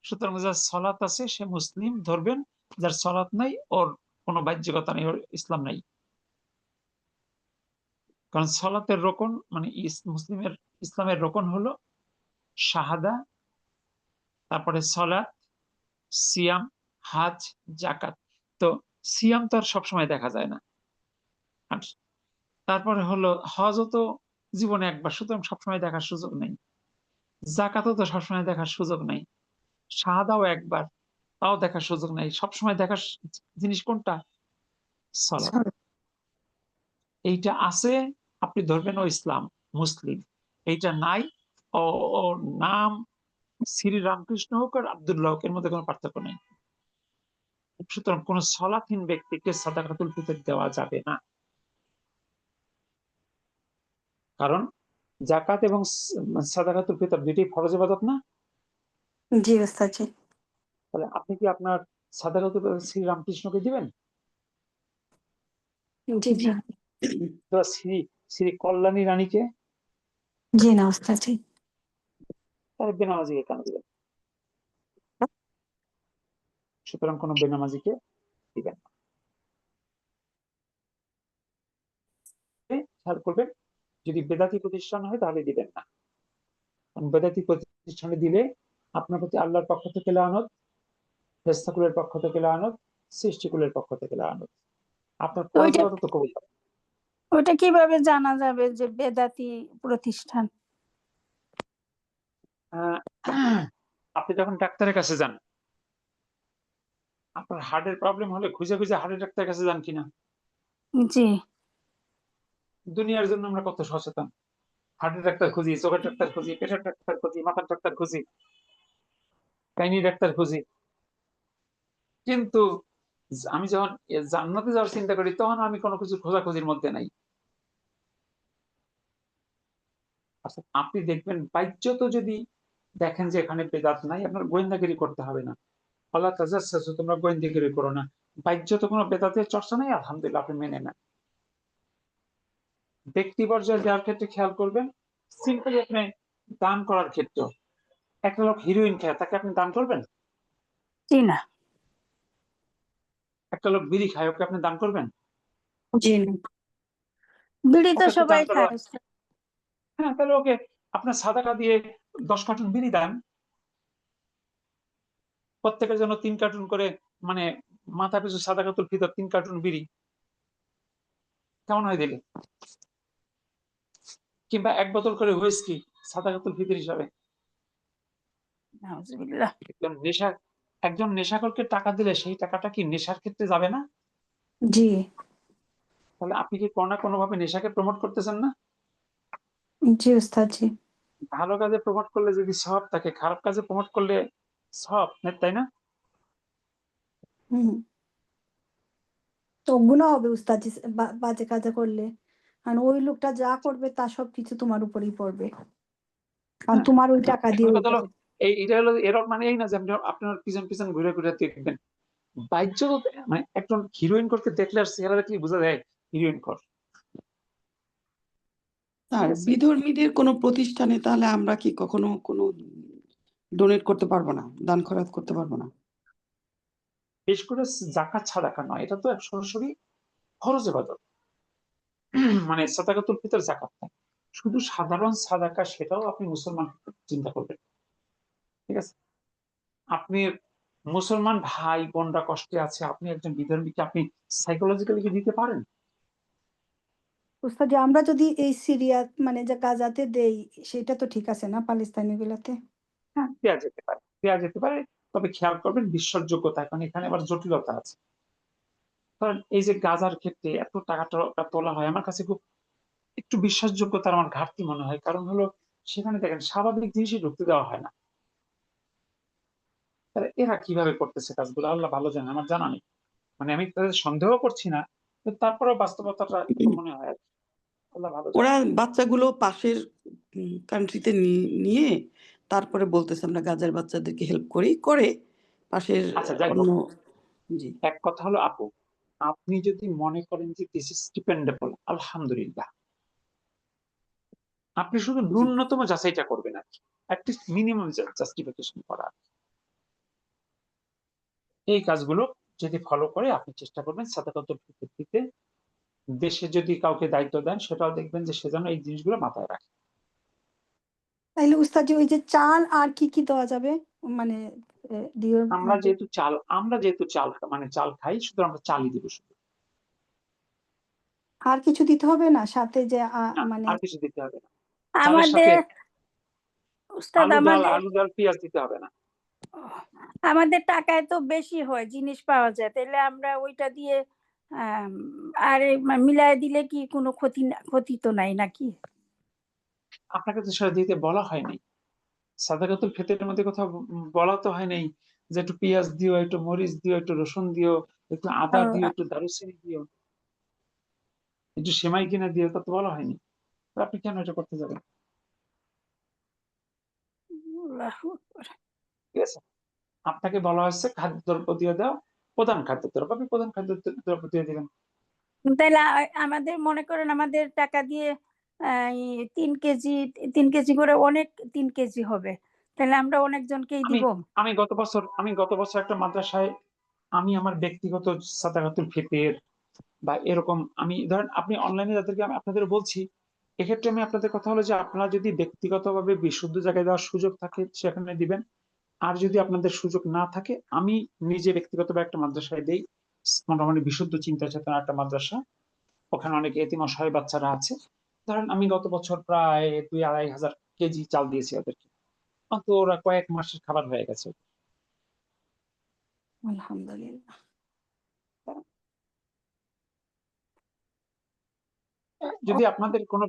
S1: সুতরাং যার সলাৎ আছে সে মুসলিম ধরবেন, যার সলাৎ নাই ওর কোনো বাহ্যিকতা নেই, ওর ইসলাম নাই। কারণ সলাতের রোকন মানে ইসলামের রোকন হলো শাহাদা, তারপরে সলাৎ, সিয়াম, হাজ, জাকাত। তো সিয়াম তো আর সবসময় দেখা যায় না। আর তারপরে হলো হজও তো জীবনে একবার, সুতরাং সবসময় দেখার সুযোগ নেই। জাকাতও তো সবসময় দেখার সুযোগ নেই। শাহাদাও একবার, তাও দেখার সুযোগ নেই। সবসময় দেখার জিনিস কোনটা? সালাত।
S3: সালাত।
S1: এইটা আছে, আপনি ধরবেন ও ইসলাম, মুসলিম। এইটা নাই, ও ওর নাম শ্রী রামকৃষ্ণ হোক আর আব্দুল্লাহ হোক, এর মধ্যে কোনো পার্থক্য নেই। সুতরাং কোন সালাতহীন ব্যক্তিকে সাদাকাতুল ফিতর দেওয়া যাবে না। কারণ যাকাত এবং সাদাকাতুল ফিতর দুইটাই ফরজ ইবাদত না?
S3: জি ওস্তাদ জি।
S1: তাহলে আপনি কি আপনার সাদাকাতুল ফিতর শ্রী রামকৃষ্ণকে দিবেন?
S3: জি জি।
S1: তো শ্রী শ্রী কল্যাণী রানীকে?
S3: জি না ওস্তাদ জি।
S1: তাহলে বেনামাজিকে কেন দিবেন? সুতরাং কোনো বেনামাজিকে দিবেন না। খেয়াল করবেন, যদি বেদাতি প্রতিষ্ঠান হয় তাহলে দিবেন না। কারণ বেদাতি প্রতিষ্ঠানে দিলে আপনার প্রতি আল্লাহর পক্ষ থেকে লানত, ফেরেশতাকুলের পক্ষ থেকে লানত, সৃষ্টিকুলের পক্ষ থেকে লানত। আপনার
S4: তো
S1: ফরজ
S4: ওইটা
S1: ইবাদত তো কবুল হবে না।
S4: ওইটা কিভাবে জানা যাবে যে বেদাতি প্রতিষ্ঠান?
S1: আহ, আপনি যখন ডাক্তারের কাছে যান, আপনার হার্টের প্রবলেম হলে খুঁজে খুঁজে হার্টের ডাক্তারের কাছে যান কিনা?
S4: জি।
S1: দুনিয়ার জন্য আমরা কত সচেতন। হার্টের ডাক্তার খুঁজি, চোখের ডাক্তার খুঁজি, পেটের ডাক্তার খুঁজি, মাথার ডাক্তার খুঁজি, গাইনি ডাক্তার খুঁজি। কিন্তু আমি যখন জান্নাতে যাওয়ার চিন্তা করি তখন আমি কোনো কিছু খোঁজাখুঁজির মধ্যে নাই। আচ্ছা, আপনি দেখবেন বাহ্যত যদি দেখেন যে এখানে বেদাত নাই, আপনার গোয়েন্দাগিরি করতে হবে না। আল্লাহ তাজাসসুস, তোমরা গোয়েন্দাগিরি করো না। বাহ্যত কোনো বেদাতের চর্চা নেই, আলহামদুলিল্লাহ আপনি মেনে নেন। ব্যক্তি পর্যায়ে যাওয়ার ক্ষেত্রে খেয়াল করবেন, সিম্পলি আপনি দান করার ক্ষেত্রে, একটা লোক হিরোইন খায়, তাকে আপনি দান করবেন?
S4: জি না।
S1: একটা লোক বিড়ি খায়, ওকে আপনি দান করবেন?
S3: জি না।
S4: বিড়ি তো
S1: ওকে তো
S4: সবাই
S1: দান করা,
S4: খায়।
S1: হ্যাঁ, তাহলে ওকে আপনার সাদাকা দিয়ে 10 কার্টুন বিড়ি দেন, প্রত্যেকের জন্য 3 কার্টুন করে, মানে মাথা পিছু সাদাকাতুল ফিতর 3 কার্টুন বিড়ি, কেমন হয় দিলে? কিংবা 1 বোতল করে হুইস্কি সাদাকাতুল ফিতর হিসাবে।
S4: নাউজুবিল্লাহ।
S1: একজন নেশাখোরকে টাকা দিলে সেই টাকাটা কি নেশার ক্ষেত্রে যাবে না?
S3: জি।
S1: তাহলে আপনি কি কোনো না কোনো ভাবে নেশাকে প্রমোট করতেছেন না?
S3: জি ওস্তাদ জি।
S1: ভালো কাজে প্রমোট করলে যদি সওয়াব থাকে, খারাপ কাজে প্রমোট করলে সওয়াব নেই, তাই না?
S3: হুম। তো গুনাহ হবে উস্তাদ জি, বাজে কাজে করলে। কারণ ওই লোকটা যা করবে তা সবকিছু তোমার উপরেই পড়বে। কারণ
S1: হ্যাঁ,
S3: তোমার ওই টাকা দিয়ে
S1: এখন
S3: ওই
S1: কথা হলো,
S3: কাজে।
S1: এটা হলো এর মানে এই না যে আপনি আপনার পিছন পিছন ঘুরে ঘুরে দেখবেন। বাহ্য, মানে একজন হিরোইন করতে দেখলে আর চেহারা দেখলে বোঝা যায় হিরোইন কর।
S2: আর বিধর্মীদের কোনো প্রতিষ্ঠানে তাহলে আমরা কি কখনো কোনো ডোনেট করতে পারবো না, দান খয়রাত করতে পারবো না?
S1: বিশেষ করে যাকাত সাদাকা নয়, এটা তো সরাসরি ফরজ ইবাদত। মানে সাদাকাতুল ফিতর, যাকাত না। শুধু সাধারণ সাদাকা, সেটাও আপনি মুসলমান চিন্তা করবেন। ঠিক আছে, আপনি মুসলমান ভাই বোনরা কষ্টে আছে, আপনি একজন বিধর্মীকে আপনি সাইকোলজিক্যালি কি দিতে পারেন?
S3: উস্তাদ জি, আমরা যদি এই সিরিয়া মানে যে গাজাতে দেই, সেটা তো ঠিক আছে না পাকিস্তানি গুলাতে?
S1: হ্যাঁ, দেওয়া যেতে পারে, দেওয়া যেতে পারে। তবে খেয়াল করবেন বিশ্বাসযোগ্যতা, কারণ এখানে আবার জটিলতা আছে। কারণ এই যে গাজার ক্ষেত্রে এত টাকা তোলা হয়, আমার কাছে খুব একটু বিশ্বাসযোগ্যতার আমার ঘাটতি মনে হয়। কারণ হলো, সেখানে দেখেন স্বাভাবিক জিনিসই ঢুকতে দেওয়া হয় না। তাহলে এরা কিভাবে করতেছে কাজগুলো আল্লাহ ভালো জানে, আমার জানা নেই। মানে আমি তাদের সন্দেহ করছি না, কিন্তু তারপরেও বাস্তবতাটা এরকম মনে হয় আর কি। আল্লাহ ভালো জানে।
S2: ওরা বাচ্চাগুলো পাশের কান্ট্রিতে নিয়ে তারপরে বলতেছে আমরা গাজার বাচ্চাদেরকে হেল্প করি, করে পাশের
S1: আচ্ছা, যাই
S2: অন্য।
S1: হোক,
S2: জি
S1: এক কথা হলো আপু, আপনি যদি মনে করেন যে দিস ইজ ডিপেন্ডেবল, আলহামদুলিল্লাহ, আপনি শুধু
S2: জি
S1: ন্যূনতম যাচাইটা করবেন আর কি, অ্যাটলিস্ট মিনিমাম জাস্টিফিকেশন করা। এই কাজগুলো যদি ফলো করে আপনি চেষ্টা করবেন সাদাকাতুল ফিতর দিতে। দেশে যদি কাউকে দায়িত্ব দেন, সেটাও দেখবেন যে সে যেন এই জিনিসগুলো মাথায় রাখে।
S3: তাইলে উস্তাদ জি, ওই যে চাল আর কি দেওয়া যাবে? মানে ডিওর
S1: আমরা
S3: মধ্যে
S1: যেহেতু চাল মানে চাল খাই, শুধু আমরা চালই দিব শুধু।
S3: আর কিছু দিতে হবে না সাথে যে
S1: না,
S3: মানে
S1: আর কিছু দিতে হবে না। চালের সাথে
S4: আমাদের উস্তাদ
S1: আলু ডাল পেঁয়াজ দিতে হবে না।
S4: আমাদের টাকায় তো বেশি হয়, জিনিস পাওয়া যায়, তাহলে আমরা ওইটা দিয়ে আর মিলায় দিলে কি কোনো ক্ষতি তো নাই নাকি?
S1: আপনাকে তো সেটা দিতে বলা হয়নি। সাদাকাতুল ফিতরের মধ্যে কোথাও বলা তো হয় নাই যে একটু পেঁয়াজ দিও, একটু মরিচ দিও, একটু রসুন দিও, একটু আদা দিও, একটু দারুচিনি দিও, একটু সেমাই কিনে দিও, তা তো বলা হয়নি। তো আপনি কেন এটা করতে যাবেন?
S4: আল্লাহু আকবার।
S1: ঠিক আছে, আপনাকে বলা হচ্ছে খাদ্যদ্রব্য দিয়ে দাও, প্রধান খাদ্যদ্রব্য, আপনি প্রধান খাদ্যদ্রব্য দিয়ে দিবেন।
S4: তাহলে আমাদের মনে করেন আমাদের টাকা দিয়ে এই 3 কেজি করে অনেক 3 কেজি হবে, তাহলে আমরা অনেকজনকেই
S1: আমি
S4: দিব।
S1: আমি গত বছর একটা মাদ্রাসায় আমি আমার ব্যক্তিগত সাদাকাতুল ফিতর বা এরকম, আমি ধরেন আপনি অনলাইনে যাদেরকে আমি আপনাদের বলছি, এক্ষেত্রে আমি আপনাদের কথা হলো যে আপনারা যদি ব্যক্তিগতভাবে বিশুদ্ধ জায়গায় দেওয়ার সুযোগ থাকে সেখানে দিবেন। আর যদি আপনাদের সুযোগ না থাকে, আমি নিজে ব্যক্তিগতভাবে একটা মাদ্রাসায় দেই, মোটামুটি বিশুদ্ধ চিন্তা চেতনা একটা মাদ্রাসা, ওখানে অনেক এতিম অসহায় বাচ্চারা আছে। ধরেন আমি গত বছর প্রায় 2-2.5 হাজার কেজি চাল দিয়েছি ওদেরকে, তো ওরা কয়েক মাসের খাবার হয়ে গেছে।
S3: আলহামদুলিল্লাহ।
S1: যদি আপনাদের কোনো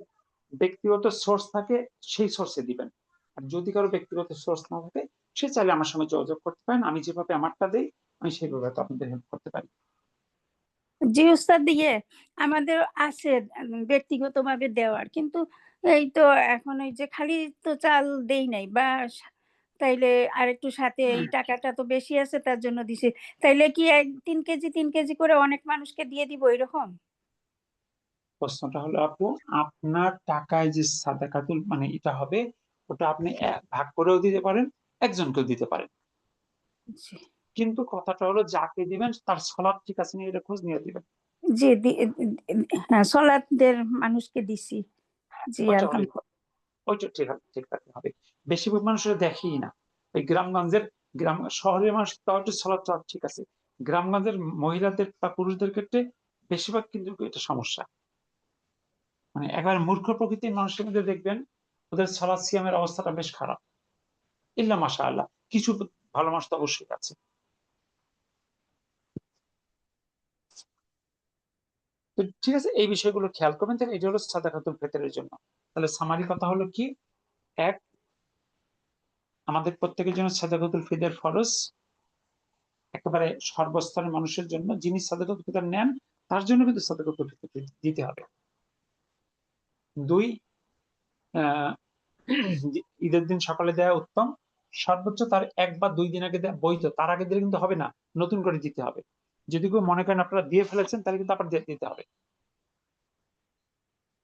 S1: ব্যক্তিগত সোর্স থাকে সেই সোর্সে দিবেন, আর যদি কারো ব্যক্তিগত সোর্স না থাকে সে চাইলে আমার সঙ্গে যোগাযোগ করতে পারেন, আমি যেভাবে আমারটা দেই আমি সেইভাবে তো আপনাদের হেল্প করতে পারি।
S4: জি উস্তাদ, দিয়ে আমাদের আছে ব্যক্তিগতভাবে দেওয়ার, কিন্তু এই তো এখন ওই যে খালি তো চাল দেই নাই, বা তাইলে আর একটু সাথে এই টাকাটা তো বেশি আছে তার জন্য দিছি, তাইলে কি 3 কেজি করে অনেক মানুষকে দিয়ে দিব এরকম?
S1: প্রশ্নটা হলো আপু, আপনার টাকায় যে সাদাকাতুল মানে এটা হবে, ওটা আপনি ভাগ করেও দিতে পারেন, একজনকেও দিতে পারেন।
S4: জি
S1: কিন্তু কথাটা হলো যাকে দিবেন তার সলাপ ঠিক আছে নিয়ে এটা খোঁজ নিয়ে দিবেন।
S4: জি হ্যাঁ, সলাৎদের মানুষকে দিছি। জি
S1: ওইটা হলে
S4: আলহামদুলিল্লাহ।
S1: ওইটা ঠিক রাখতে হবে। বেশিরভাগ মানুষের দেখেই না, ওই গ্রামগঞ্জের, শহরের মানুষ তাও একটু সলাপ ঠিক আছে, গ্রামগঞ্জের মহিলাদের বা পুরুষদের ক্ষেত্রে বেশিরভাগ কিন্তু এটা সমস্যা। মানে একেবারে মূর্খ প্রকৃতির মানুষের মধ্যে দেখবেন ওদের সলাৎ সিয়ামের অবস্থাটা বেশ খারাপ। ইল্লা মাশাআল্লাহ, কিছু ভালো মানুষ তো অবশ্যই আছে। তো ঠিক আছে, এই বিষয়গুলো খেয়াল করবেন। তাহলে এটা হলো সাদাকাতুল ফিতরের জন্য। তাহলে সামারি কথা হলো কি, এক, আমাদের প্রত্যেকের জন্য সাদাকাতুল ফিতর ফরজ, একেবারে সর্বস্তরের মানুষের জন্য যিনি সাদাকাতুল ফিতর নেন তার জন্য কিন্তু সাদাকাতুল ফিতর দিতে হবে। দুই, আহ ঈদের দিন সকালে দেওয়া উত্তম, সর্বোচ্চ তার 1 বা 2 দিন আগে দেওয়া বৈধ, তার আগে দিলে কিন্তু হবে না, নতুন করে দিতে হবে। যদি কেউ মনে করেন আপনারা দিয়ে ফেলেছেন তাহলে কিন্তু আবার দিতে হবে,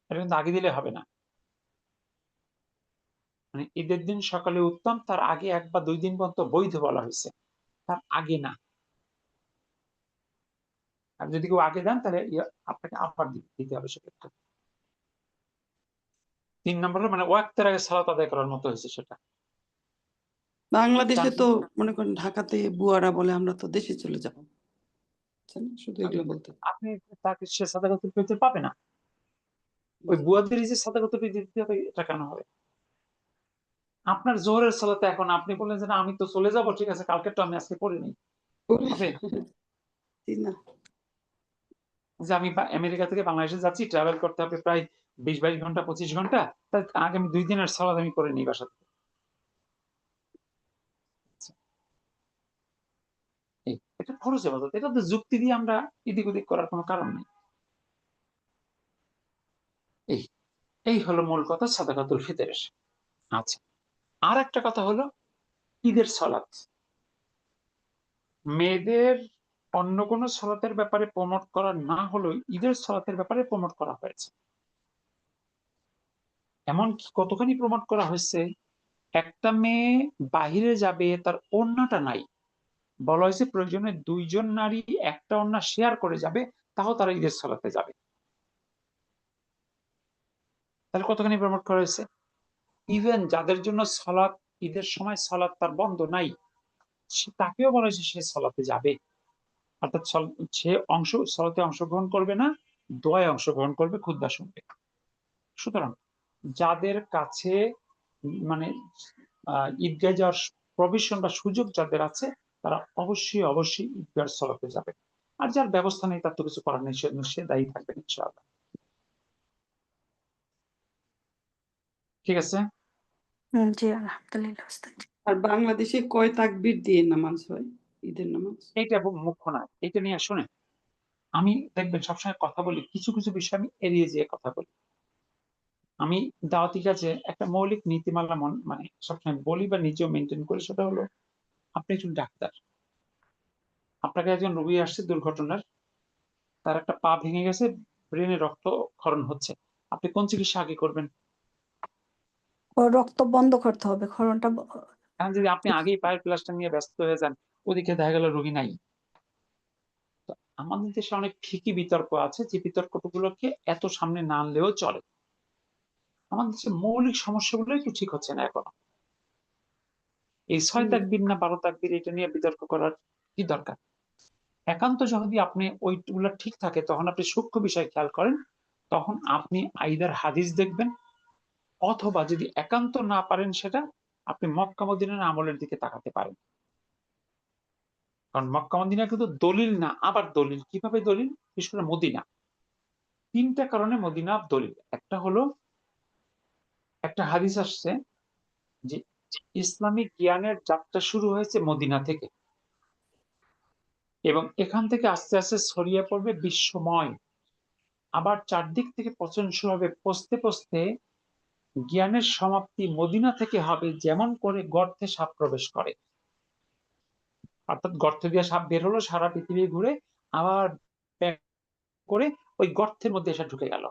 S1: এটা কিন্তু আগে দিলে হবে না। মানে ঈদের দিন সকালে উত্তম, তার আগে 1 বা 2 দিন পর্যন্ত বৈধ বলা হয়েছে, তার আগে না। আর যদি কেউ আগে দেন তাহলে আপনাকে আবার দিতে হবে সেক্ষেত্রে। 3 নম্বরে মানে ওয়াক্তের আগে সালাত আদায় করার মতো হয়েছে সেটা।
S2: বাংলাদেশে তো
S1: 4
S2: মনে করেন ঢাকাতে বুয়ারা বলে আমরা তো দেশে চলে যাবো, শুধু এগুলো বলতে।
S1: আপনি তাকে সে সাদাকাতুল ফিতর পাবে না, ওই বুয়াদের যে সাদাকাতুল ফিতর দিতে হবে এটা কেন হবে? আপনার জোহরের সালাতে এখন আপনি বললেন যে না আমি তো চলে যাব, ঠিক আছে কালকে তো আমি আজকে পড়ি নাই, হবে?
S2: না,
S1: যে আমি আমেরিকা থেকে বাংলাদেশে যাচ্ছি, ট্রাভেল করতে হবে প্রায় 20-22 ঘন্টা 25 ঘন্টা, তার আগামী 2 দিনের সালাত আমি করে নিই বাসা থেকে। এটা ফরজ ইবাদত, এটা তো যুক্তি দিয়ে আমরা এদিক ওদিক করার কোনো কারণ নেই। এই এই হলো মূল কথা সাদাকাতুল ফিতরের। আচ্ছা, আর একটা কথা হলো ঈদের সালাত। মেয়েদের অন্য কোনো সালাতের ব্যাপারে প্রমোট করা না হলেও ঈদের সালাতের ব্যাপারে প্রমোট করা হয়েছে। এমন কতখানি প্রমোট করা হয়েছে, একটা মেয়ে বাহিরে যাবে তার ওড়নাটা নাই, বলা হয়েছে প্রয়োজনে 2 জন নারী একটা ওড়না শেয়ার করে যাবে, তাও তারা ঈদের সালাতে যাবে। তাহলে কতখানি প্রমোট করা হয়েছে। ইভেন যাদের জন্য সালাত, ঈদের সময় সালাত তার বন্ধ নাই, তাকেও বলা হয়েছে সে সালাতে যাবে, অর্থাৎ সে সালাতে অংশগ্রহণ করবে না, দোয়ায় অংশগ্রহণ করবে, খুতবা শুনবে। সুতরাং যাদের কাছে মানে ঈদগাহে যাওয়ার প্রভিশন বা সুযোগ যাদের আছে তারা অবশ্যই ঈদগাহ সলাতে যাবে। আর যার ব্যবস্থা নেই তার তো কিছু করার নেই, সে দায়ী থাকবেন ইনশাআল্লাহ। ঠিক আছে?
S3: জি আলহামদুলিল্লাহ উস্তাদ।
S2: আর বাংলাদেশে কয় তাকবীর দিয়ে নামাজ হয়, ঈদের নামাজ?
S1: এইটা মুখ্য না, এটা নিয়ে শোনেন, আমি দেখবেন সবসময় কথা বলি, কিছু কিছু বিষয় আমি এড়িয়ে যেয়ে কথা বলি। আমি দাওয়াতি কাজে একটা মৌলিক নীতিমালা মানে সবসময় বলি বা নিজেও মেনটেন করি, সেটা হলো আপনি একজন ডাক্তার, আপনাকে একজন রোগী আসছে দুর্ঘটনার, তার একটা পা ভেঙে গেছে, ব্রেনে রক্তক্ষরণ হচ্ছে, আপনি কোন চিকিৎসা আগে করবেন?
S3: ও রক্ত বন্ধ করতে হবে, ক্ষরণটা
S1: এখন যদি আপনি আগেই পায়ের প্লাস্টার নিয়ে ব্যস্ত হয়ে যান, ওদিকে দেখা গেল রোগী নাই। তো আমাদের দেশে অনেক ঠিকই বিতর্ক আছে, যে বিতর্কগুলোকে এত সামনে না আনলেও চলে। আমাদের দেশে মৌলিক সমস্যাগুলো একটু ঠিক হচ্ছে না এখনো। এই ৬ তাকবীর না ১২ তাকবীর এটা নিয়ে বিতর্ক করার কি দরকার? একান্ত যদি আপনি ওইগুলো ঠিক থাকে, তখন আপনি সূক্ষ্ম বিষয় খেয়াল করেন, তখন আপনি আইদার হাদিস দেখবেন, অথবা যদি একান্ত না পারেন সেটা, আপনি মক্কা মদিনার আমলের দিকে তাকাতে পারেন। কারণ মক্কা মদিনা কিন্তু দলিল না, আবার দলিল। কিভাবে দলিল? বিশেষ করে মদিনা। ৩টা কারণে মদিনা দলিল। একটা হলো, একটা হাদিস আসছে যে ইসলামিক জ্ঞানের যাত্রা শুরু হয়েছে মদিনা থেকে, এবং এখান থেকে আস্তে আস্তে ছড়িয়ে পড়বে বিশ্বময়। আবার চারদিক থেকে পচন শুরু হবে, পচতে পচতে জ্ঞানের সমাপ্তি মদিনা থেকে হবে, যেমন করে গর্তে সাপ প্রবেশ করে। অর্থাৎ গর্ত দিয়ে সাপ বের হলো, সারা পৃথিবী ঘুরে আবার করে ওই গর্তের মধ্যে এসে ঢুকে গেল।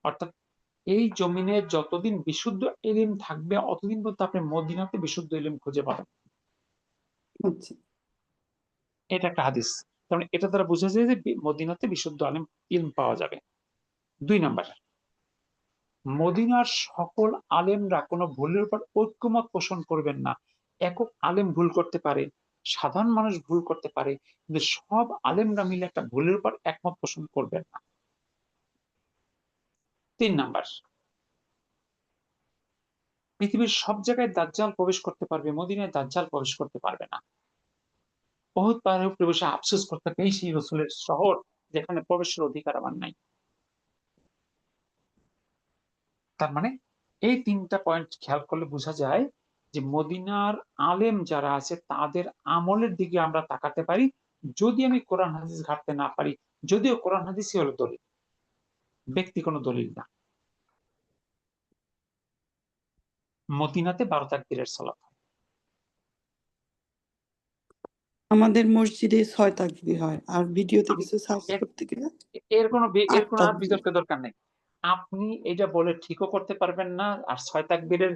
S1: অর্থাৎ এই জমিনে যতদিন বিশুদ্ধ ইলম থাকবে, অতদিন পর্যন্ত আপনি মদিনাতে বিশুদ্ধ ইলম খুঁজে পাবেন।
S2: আচ্ছা।
S1: এটা একটা হাদিস। কারণ এটা দ্বারা বোঝা যায় যে মদিনাতে বিশুদ্ধ ইলম পাওয়া যাবে। ২ নাম্বার, মদিনার সকল আলেমরা কোনো ভুলের উপর ঐক্যমত পোষণ করবেন না। একক আলেম ভুল করতে পারে, সাধারণ মানুষ ভুল করতে পারে, কিন্তু সব আলেমরা মিলে একটা ভুলের উপর একমত পোষণ করবেন না। ৩ নাম্বার, পৃথিবীর সব জায়গায় দাজ্জাল প্রবেশ করতে পারবে, মদিনায় দাজ্জাল প্রবেশ করতে পারবে না। উহুদ পাহাড়ের উপরে বসে আফসোস করতে হবে, এই সেই রাসূলের শহর যেখানে প্রবেশের অধিকার আমার নাই। তার মানে এই ৩টা পয়েন্ট খেয়াল করলে বোঝা যায় যে মদিনার আলেম যারা আছে তাদের আমলের দিকে আমরা তাকাতে পারি, যদি আমি কোরআন হাদিস ঘাটতে না পারি। যদিও কোরআন হাদিসই হলো দলিল, ব্যক্তি কোনো দলিল না। মদিনাতে ১২ তাকবীরের সালাত হয়।
S2: আমাদের মসজিদে ৬ তাকবীর হয়, আর ভিডিওতে
S1: আমি
S2: কিছু সার্চ
S1: এর
S2: করতে গেলে
S1: এর
S2: ৮
S1: কোনো আর
S2: তাকবীর।
S1: বিতর্কের দরকার নেই। আপনি এটা বলে ঠিকও করতে পারবেন না, আর ৬ তাকবীরের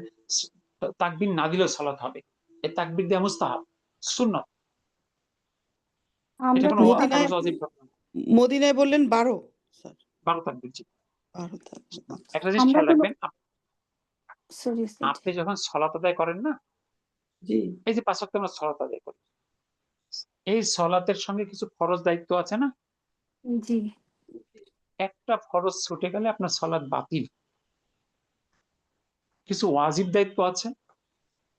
S1: তাকবীর না দিলেও সালাত হবে। এই তাকবীর দেয়া মুস্তাহাব, সুন্নাত। এটা
S3: আমরা
S1: কোনো
S3: তো
S2: মদিনায়
S1: ফরজ ওয়াজিব ব্যাপার না।
S2: মদিনায় বললেন ১২ স্যার?
S1: ১২ তাকবীর, জি।
S2: ১২ তাকবীর। আচ্ছা।
S1: একটা জিনিস
S3: আমরা
S1: খেয়াল
S3: কোনো
S1: রাখবেন,
S3: সরি উস্তাদ।
S1: আপনি যখন সালাত আদায় করেন না,
S2: জি।
S1: এই যে ৫ ওয়াক্ত আমরা সালাত আদায় করি, এই সালাতের সঙ্গে কিছু ফরজ দায়িত্ব আছে না?
S3: জি।
S1: একটা ফরজ ছুটে গেলে আপনার সালাত বাতিল। কিছু ওয়াজিব দায়িত্ব আছে,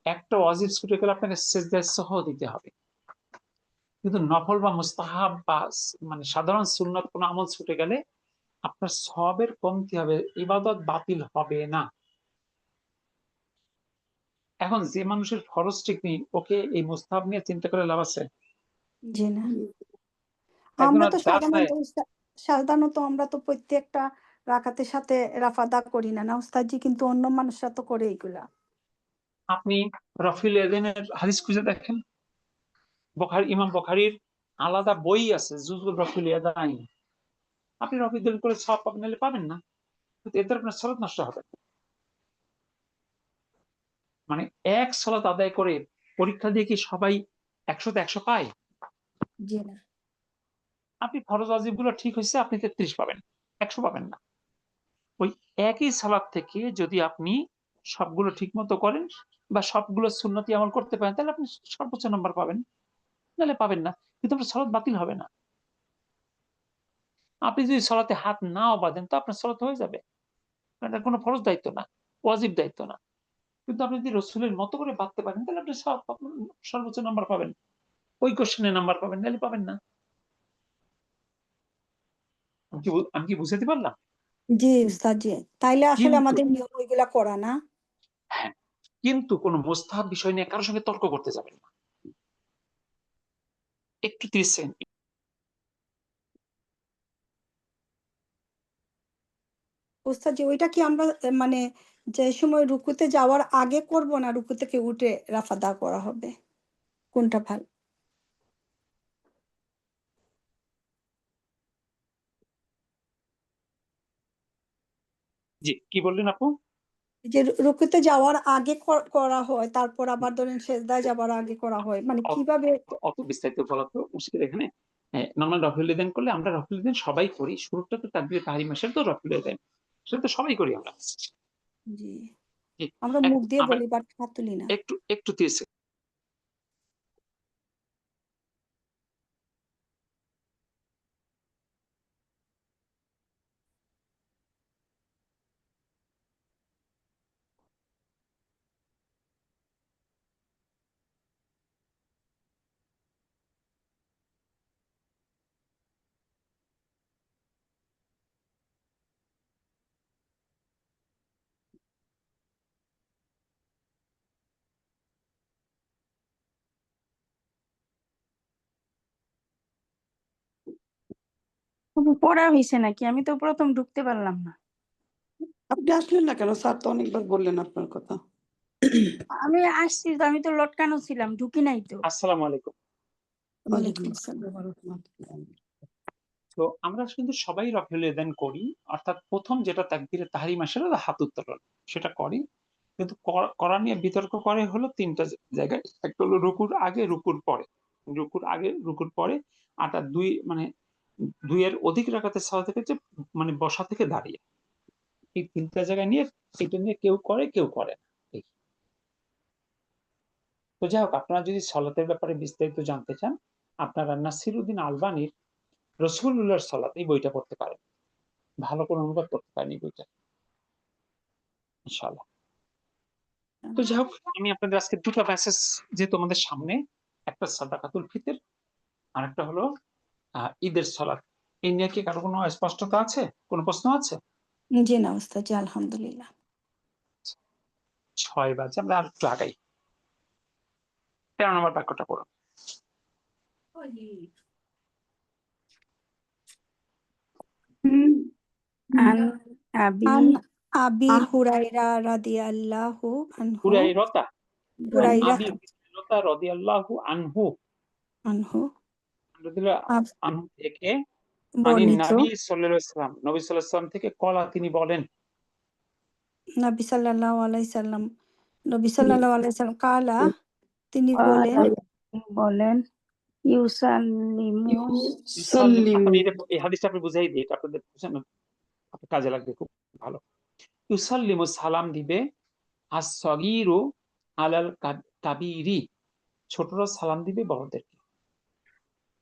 S1: একটা ওয়াজিব ছুটে গেলে আপনাকে সেজদায় সহ দিতে হবে। কিন্তু নফল বা মুস্তাহাব বা মানে সাধারণ সুন্নত কোন আমল ছুটে গেলে আপনার সওয়াবের কমতি হবে, ইবাদত বাতিল হবে না। এখন যে মানুষের ফরজ ঠিক নেই, ওকে এই মুস্তাহাব নিয়ে চিন্তা করে লাভ আছে?
S3: জি না।
S1: একজন
S3: আমরা তো
S1: দাঁড় হয়,
S3: সাধারণত আমরা তো প্রত্যেকটা রাকাতের সাথে রাফাদা করি না, না উস্তাদজি? কিন্তু অন্য মানুষরা তো করে এগুলা।
S1: আপনি রফিল এদেনের হাদিস খুঁজে দেখেন, ইমাম বুখারীর আলাদা বই আছে, জুজুল রফিল ইয়াদাইন। আপনি রফিল করে সওয়াব পাবেন, নাহলে পাবেন না। কিন্তু এতে আপনার সালাত নষ্ট হবে। মানে এক সালাত আদায় করে পরীক্ষা দিয়ে কি সবাই ১০০তে ১০০ পায়?
S3: জি না।
S1: আপনি ফরজ ওয়াজিব গুলো ঠিক হয়েছে, আপনি ৩৩ পাবেন, ১০০ পাবেন না। ওই একই সালাত থেকে যদি আপনি সবগুলো ঠিক মতো করেন বা সবগুলো সুন্নতি আমল করতে পারেন, তাহলে আপনি সর্বোচ্চ নাম্বার পাবেন, নাহলে পাবেন না। কিন্তু আপনার সালাত বাতিল হবে না। আপনি যদি সালাতে হাত নাও বাঁধেন, তো আপনার সালাত হয়ে যাবে। এটা কোনো ফরজ দায়িত্ব না, ওয়াজিব দায়িত্ব না। কিন্তু আপনি যদি রাসূলের মতো করে বাঁধতে পারেন, তাহলে আপনি সর্বোচ্চ নাম্বার পাবেন। ওই কোশ্চেনে নাম্বার পাবেন, নাহলে পাবেন না। আমি কি বুঝাতে পারলাম?
S3: জি উস্তাদ জি। তাইলে আসলে
S1: কিন্তু
S3: আমাদের নিয়ম ওইগুলা করা না?
S1: হ্যাঁ, কিন্তু কোনো মোস্তাহাব বিষয় নিয়ে কারোর সঙ্গে তর্ক করতে যাবেন না। একটু 30 সেকেন্ড।
S3: উস্তাদ জি ওইটা কি আমরা মানে যে সময় রুকুতে যাওয়ার আগে করব না রুকু থেকে উঠে রাফা দা করা হবে? কোনটা ভালো?
S1: জি, কি বললেন আপু?
S3: যে রুকুতে যাওয়ার আগে করা হয়, তারপর আবার ধরেন সেজদায় যাবার আগে করা হয়। মানে
S1: অত
S3: কিভাবে?
S1: অত বিস্তারিত বলা তো মুশকিল এখানে। নরমাল রফুল ইদান করলে আমরা রফুল ইদান সবাই করি। শুরুটা তো তাকবীরে তাহরিমা, সেটা তো রফুল ইদান। সেটা তো সবাই করি আমরা।
S3: জি।
S1: জি,
S3: আমরা মুখ দিয়ে
S1: আমরা
S3: বলি বাট হাত তুলি না।
S1: একটু 30 সেকেন্ড।
S4: পড়া হয়েছে নাকি? আমি তো প্রথম ঢুকতে পারলাম না।
S2: আপনি আসলেন না কেন? স্যার তো অনেকবার বললেন আপনার কথা।
S4: আমি আসছি তো, আমি তো লটকানো ছিলাম, ঢুকি নাই তো।
S1: আসসালামু আলাইকুম।
S3: ওয়ালাইকুম আসসালাম।
S1: তো আমরা কিন্তু সবাই রফুল ইদান করি, অর্থাৎ প্রথম যেটা তাকবীরে তাহরিমা সেটা হাত উত্তোলন, সেটা করি। কিন্তু করা নিয়ে বিতর্ক করে হলো 3টা জায়গায়। একটা হলো রুকুর আগে, রুকুর পরে। রুকুর আগে, রুকুর পরে। আটা 2 মানে 2 এর অধিক রাকাতের সালাত থেকে যে মানে বসা থেকে দাঁড়িয়ে। এই 3টা জায়গায় নিয়ে এটা নিয়ে কেউ করে, কেউ করে না। এই। তো যাই হোক, আপনারা যদি সলাতের ব্যাপারে বিস্তারিত জানতে চান, আপনারা নাসিরউদ্দিন আলবানীর রসুলুল্লাহর সলাত এই বইটা পড়তে পারেন। ভালো করে অনুবাদ করতে পারেন এই বইটা, ইনশাআল্লাহ। তো যাই হোক, আমি আপনাদের আজকে 2টা মেসেজ যে তোমাদের সামনে, একটা সাদাকাতুল ফিতর আর একটা হলো ঈদের সলাত। এই নিয়ে কি কারো কোনো স্পষ্টতা আছে? কোনো প্রশ্ন আছে?
S3: জি না উস্তাদ জি, আলহামদুলিল্লাহ।
S1: 6 বাজে, আমরা আর একটু আগাই। 13 নম্বর বাক্যটা পড়ো।
S4: আন আবি
S3: আন আবি হুরাইরা রাদিয়াল্লাহু আনহু
S1: হুরাইরতা,
S3: হুরাইরা
S1: আবি হুরাইরতা রাদিয়াল্লাহু আনহু,
S3: আনহু
S1: আনহু থেকে, আনিন
S3: বর্ণিত
S1: নবী সাল্লাল্লাহু আলাইহি ওয়াসাল্লাম, নবী সাল্লাল্লাহু আলাইহি ওয়াসাল্লাম থেকে কলা, তিনি বলেন,
S3: নবী সাল্লাল্লাহু আলাইহি সাল্লাম নবী সাল্লাল্লাহু আলাইহি সাল্লাম কালা তিনি বলেন
S4: বলেন ইউসাল্লিমু
S1: আপনি এই হাদিসটা আপনি বুঝাই দিই, এটা আপনাদের কাজে লাগবে, খুব ভালো। ইউসাল্লিমু, সালাম দিবে, as-সাগীরু আলাল কাবীরি, ছোটরা সালাম দিবে বড়দেরকে।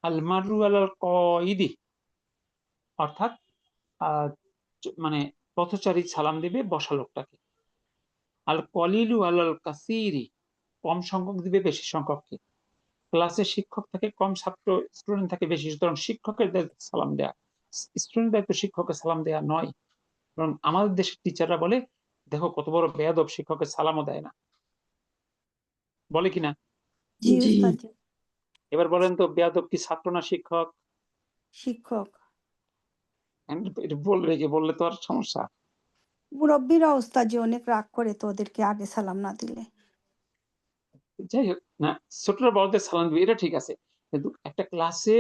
S1: আল-মাররু আলাল কায়িদি, অর্থাৎ মানে পথচারী সালাম দিবে বসা লোকটাকে। আল-কলিলু আলাল কাসীরি, কম সংখ্যক দিবে বেশি সংখ্যককে। ক্লাসে শিক্ষক থাকে কম, ছাত্র স্টুডেন্ট থাকে বেশি, সুতরাং শিক্ষকের দায়িত্ব সালাম দেয়া, স্টুডেন্ট দায়িত্ব শিক্ষকের সালাম দেয়া নয়। কারণ আমাদের দেশের টিচাররা বলে, দেখো কত বড় বেয়াদব, শিক্ষকের সালামও দেয় না, বলে কিনা?
S3: জি উস্তাদ জি।
S1: এবার বলেন তো, বেয়াদব কি ছাত্র না শিক্ষক?
S3: শিক্ষক।
S1: এটা বলবে, কি বললে তো আর সমস্যা।
S3: মুরব্বীরা উস্তাদ জি অনেক রাগ করে তো ওদেরকে আগে সালাম না দিলে।
S1: যাই হোক না, ছোটরা বড়দের সালাম দিবে এটা ঠিক আছে, কিন্তু একটা ক্লাসে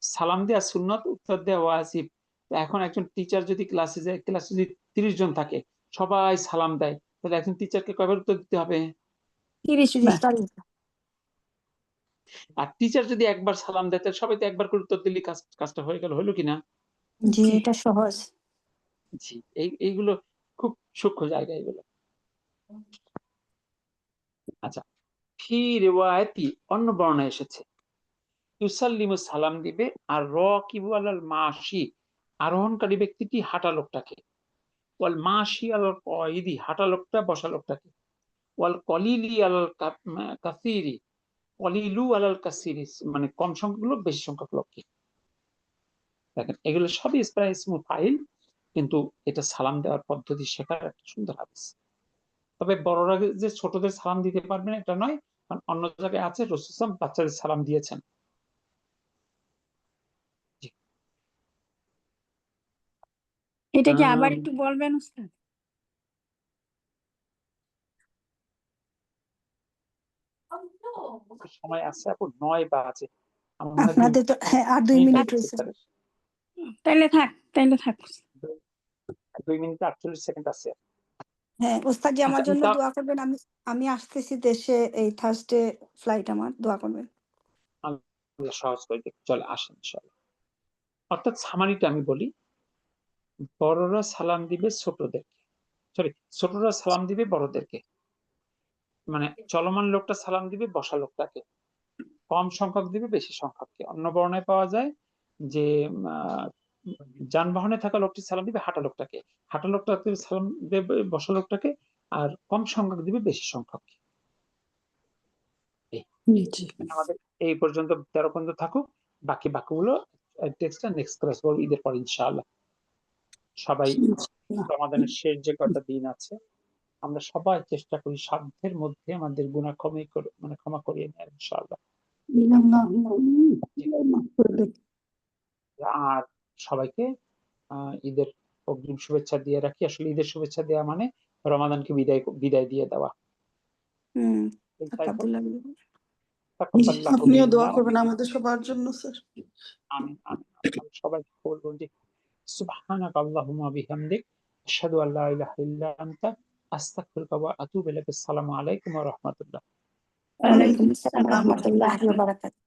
S1: সালাম দেওয়া সুন্নত, উত্তর দেওয়া ওয়াজিব। এখন একজন টিচার যদি ক্লাসে যায়, ক্লাসে যদি 30 জন থাকে, সবাই সালাম দেয়, তাহলে একজন টিচারকে কয়বার উত্তর দিতে হবে?
S4: 30 বার।
S3: 30টা।
S1: আর টিচার যদি একবার সালাম দেয়, তাহলে সবাই তো একবার করে উত্তর দিলে কাজটা হয়ে গেল, হলো কিনা?
S3: জি এটা সহজ।
S1: জি, এইগুলো খুব সূক্ষ্ম জায়গা এগুলো। আচ্ছা, ফি রিওয়ায়াতি, অন্য বর্ণনা এসেছে, ইউসাল্লিমু, সালাম দিবে, আর রাকিবু আলাল মাশি, আরোহণকারী ব্যক্তিটি হাঁটা লোকটাকে, ওয়াল মাশি আলাল কায়িদি, হাঁটা লোকটা বসা লোকটাকে, ওয়াল কলিলি আলাল কাসিরি, কলিলু আলাল কাসিরিস, মানে কম সংখ্যক লোক বেশি সংখ্যক লোককে। দেখেন এগুলো সবই ইসমুল ফাইল, কিন্তু এটা সালাম দেওয়ার পদ্ধতি শেখার একটা সুন্দর হাদিস। তবে বড়রা যে ছোটদের সালাম দিতে পারবেন এটা নয়, কারণ অন্য জায়গায় আছে রাসূল সাল্লাল্লাহু আলাইহি ওয়াসাল্লাম বাচ্চাদের সালাম দিয়েছেন। জি।
S4: এটা কি আবার একটু বলবেন উস্তাদ?
S1: সময় আছে আপু, 9 বাজে। আমার মনে হয়
S3: আপনাদের তো হ্যাঁ আর 2 মিনিট রয়েছে।
S1: 2 মিনিট 48 সেকেন্ড আছে।
S3: হ্যাঁ ওস্তাদ জি আমার
S1: আচ্ছা,
S3: জন্য দোয়া করবেন। আমি আসতেছি দেশে এই থার্সডে ফ্লাইট, আমার দোয়া করবেন।
S1: আল্লাহ সহজ করে দিক, চলে আসেন ইনশাআল্লাহ। অর্থাৎ সামারিটা আমি বলি, বড়রা সালাম দিবে ছোটদেরকে, সরি ছোটরা সালাম দিবে বড়দেরকে, মানে চলমান লোকটা সালাম দিবে বসা লোকটাকে, কম সংখ্যক দিবে বেশি সংখ্যককে। অন্য বর্ণায় পাওয়া যায় যে যানবাহনে থাকা লোকটি সালাম দিবে হাঁটা লোকটাকে, হাঁটা লোকটাকে সালাম দেবে বসা লোকটাকে, আর কম সংখ্যক দিবে বেশি সংখ্যককে। আমাদের এই পর্যন্ত 13 পর্যন্ত থাকুক, বাকি বাকিগুলো টেক্সটটা নেক্সট ক্লাস করব ঈদের পর ইনশাআল্লাহ। সবাই রমাদানের শেষ যে কটা দিন আছে আমরা সবাই চেষ্টা করি সাধ্যের মধ্যে আমাদের গুনাহ ক্ষমা করিয়ে নেওয়ার ইনশাআল্লাহ। আর সবাইকে ঈদের অগ্রিম শুভেচ্ছা দিয়ে রাখি। আসলে ঈদের শুভেচ্ছা দেওয়া মানে রমাদানকে বিদায় দিয়ে দেওয়া।
S2: আপনিও দোয়া করবেন আমাদের সবার জন্য স্যার।
S1: আমিন আমিন। সবাইকে বলবো যে সুবহানাকা আল্লাহুম্মা বিহামদিক আশহাদু আল্লা ইলাহা ইল্লা আনতা আস্তাগফিরুকা ওয়া আতুবু ইলাইক। আসসালামু আলাইকুম ওয়া রাহমাতুল্লাহ।
S3: ওয়া আলাইকুম আসসালাম ওয়া রাহমাতুল্লাহি ওয়া বারাকাতুহু।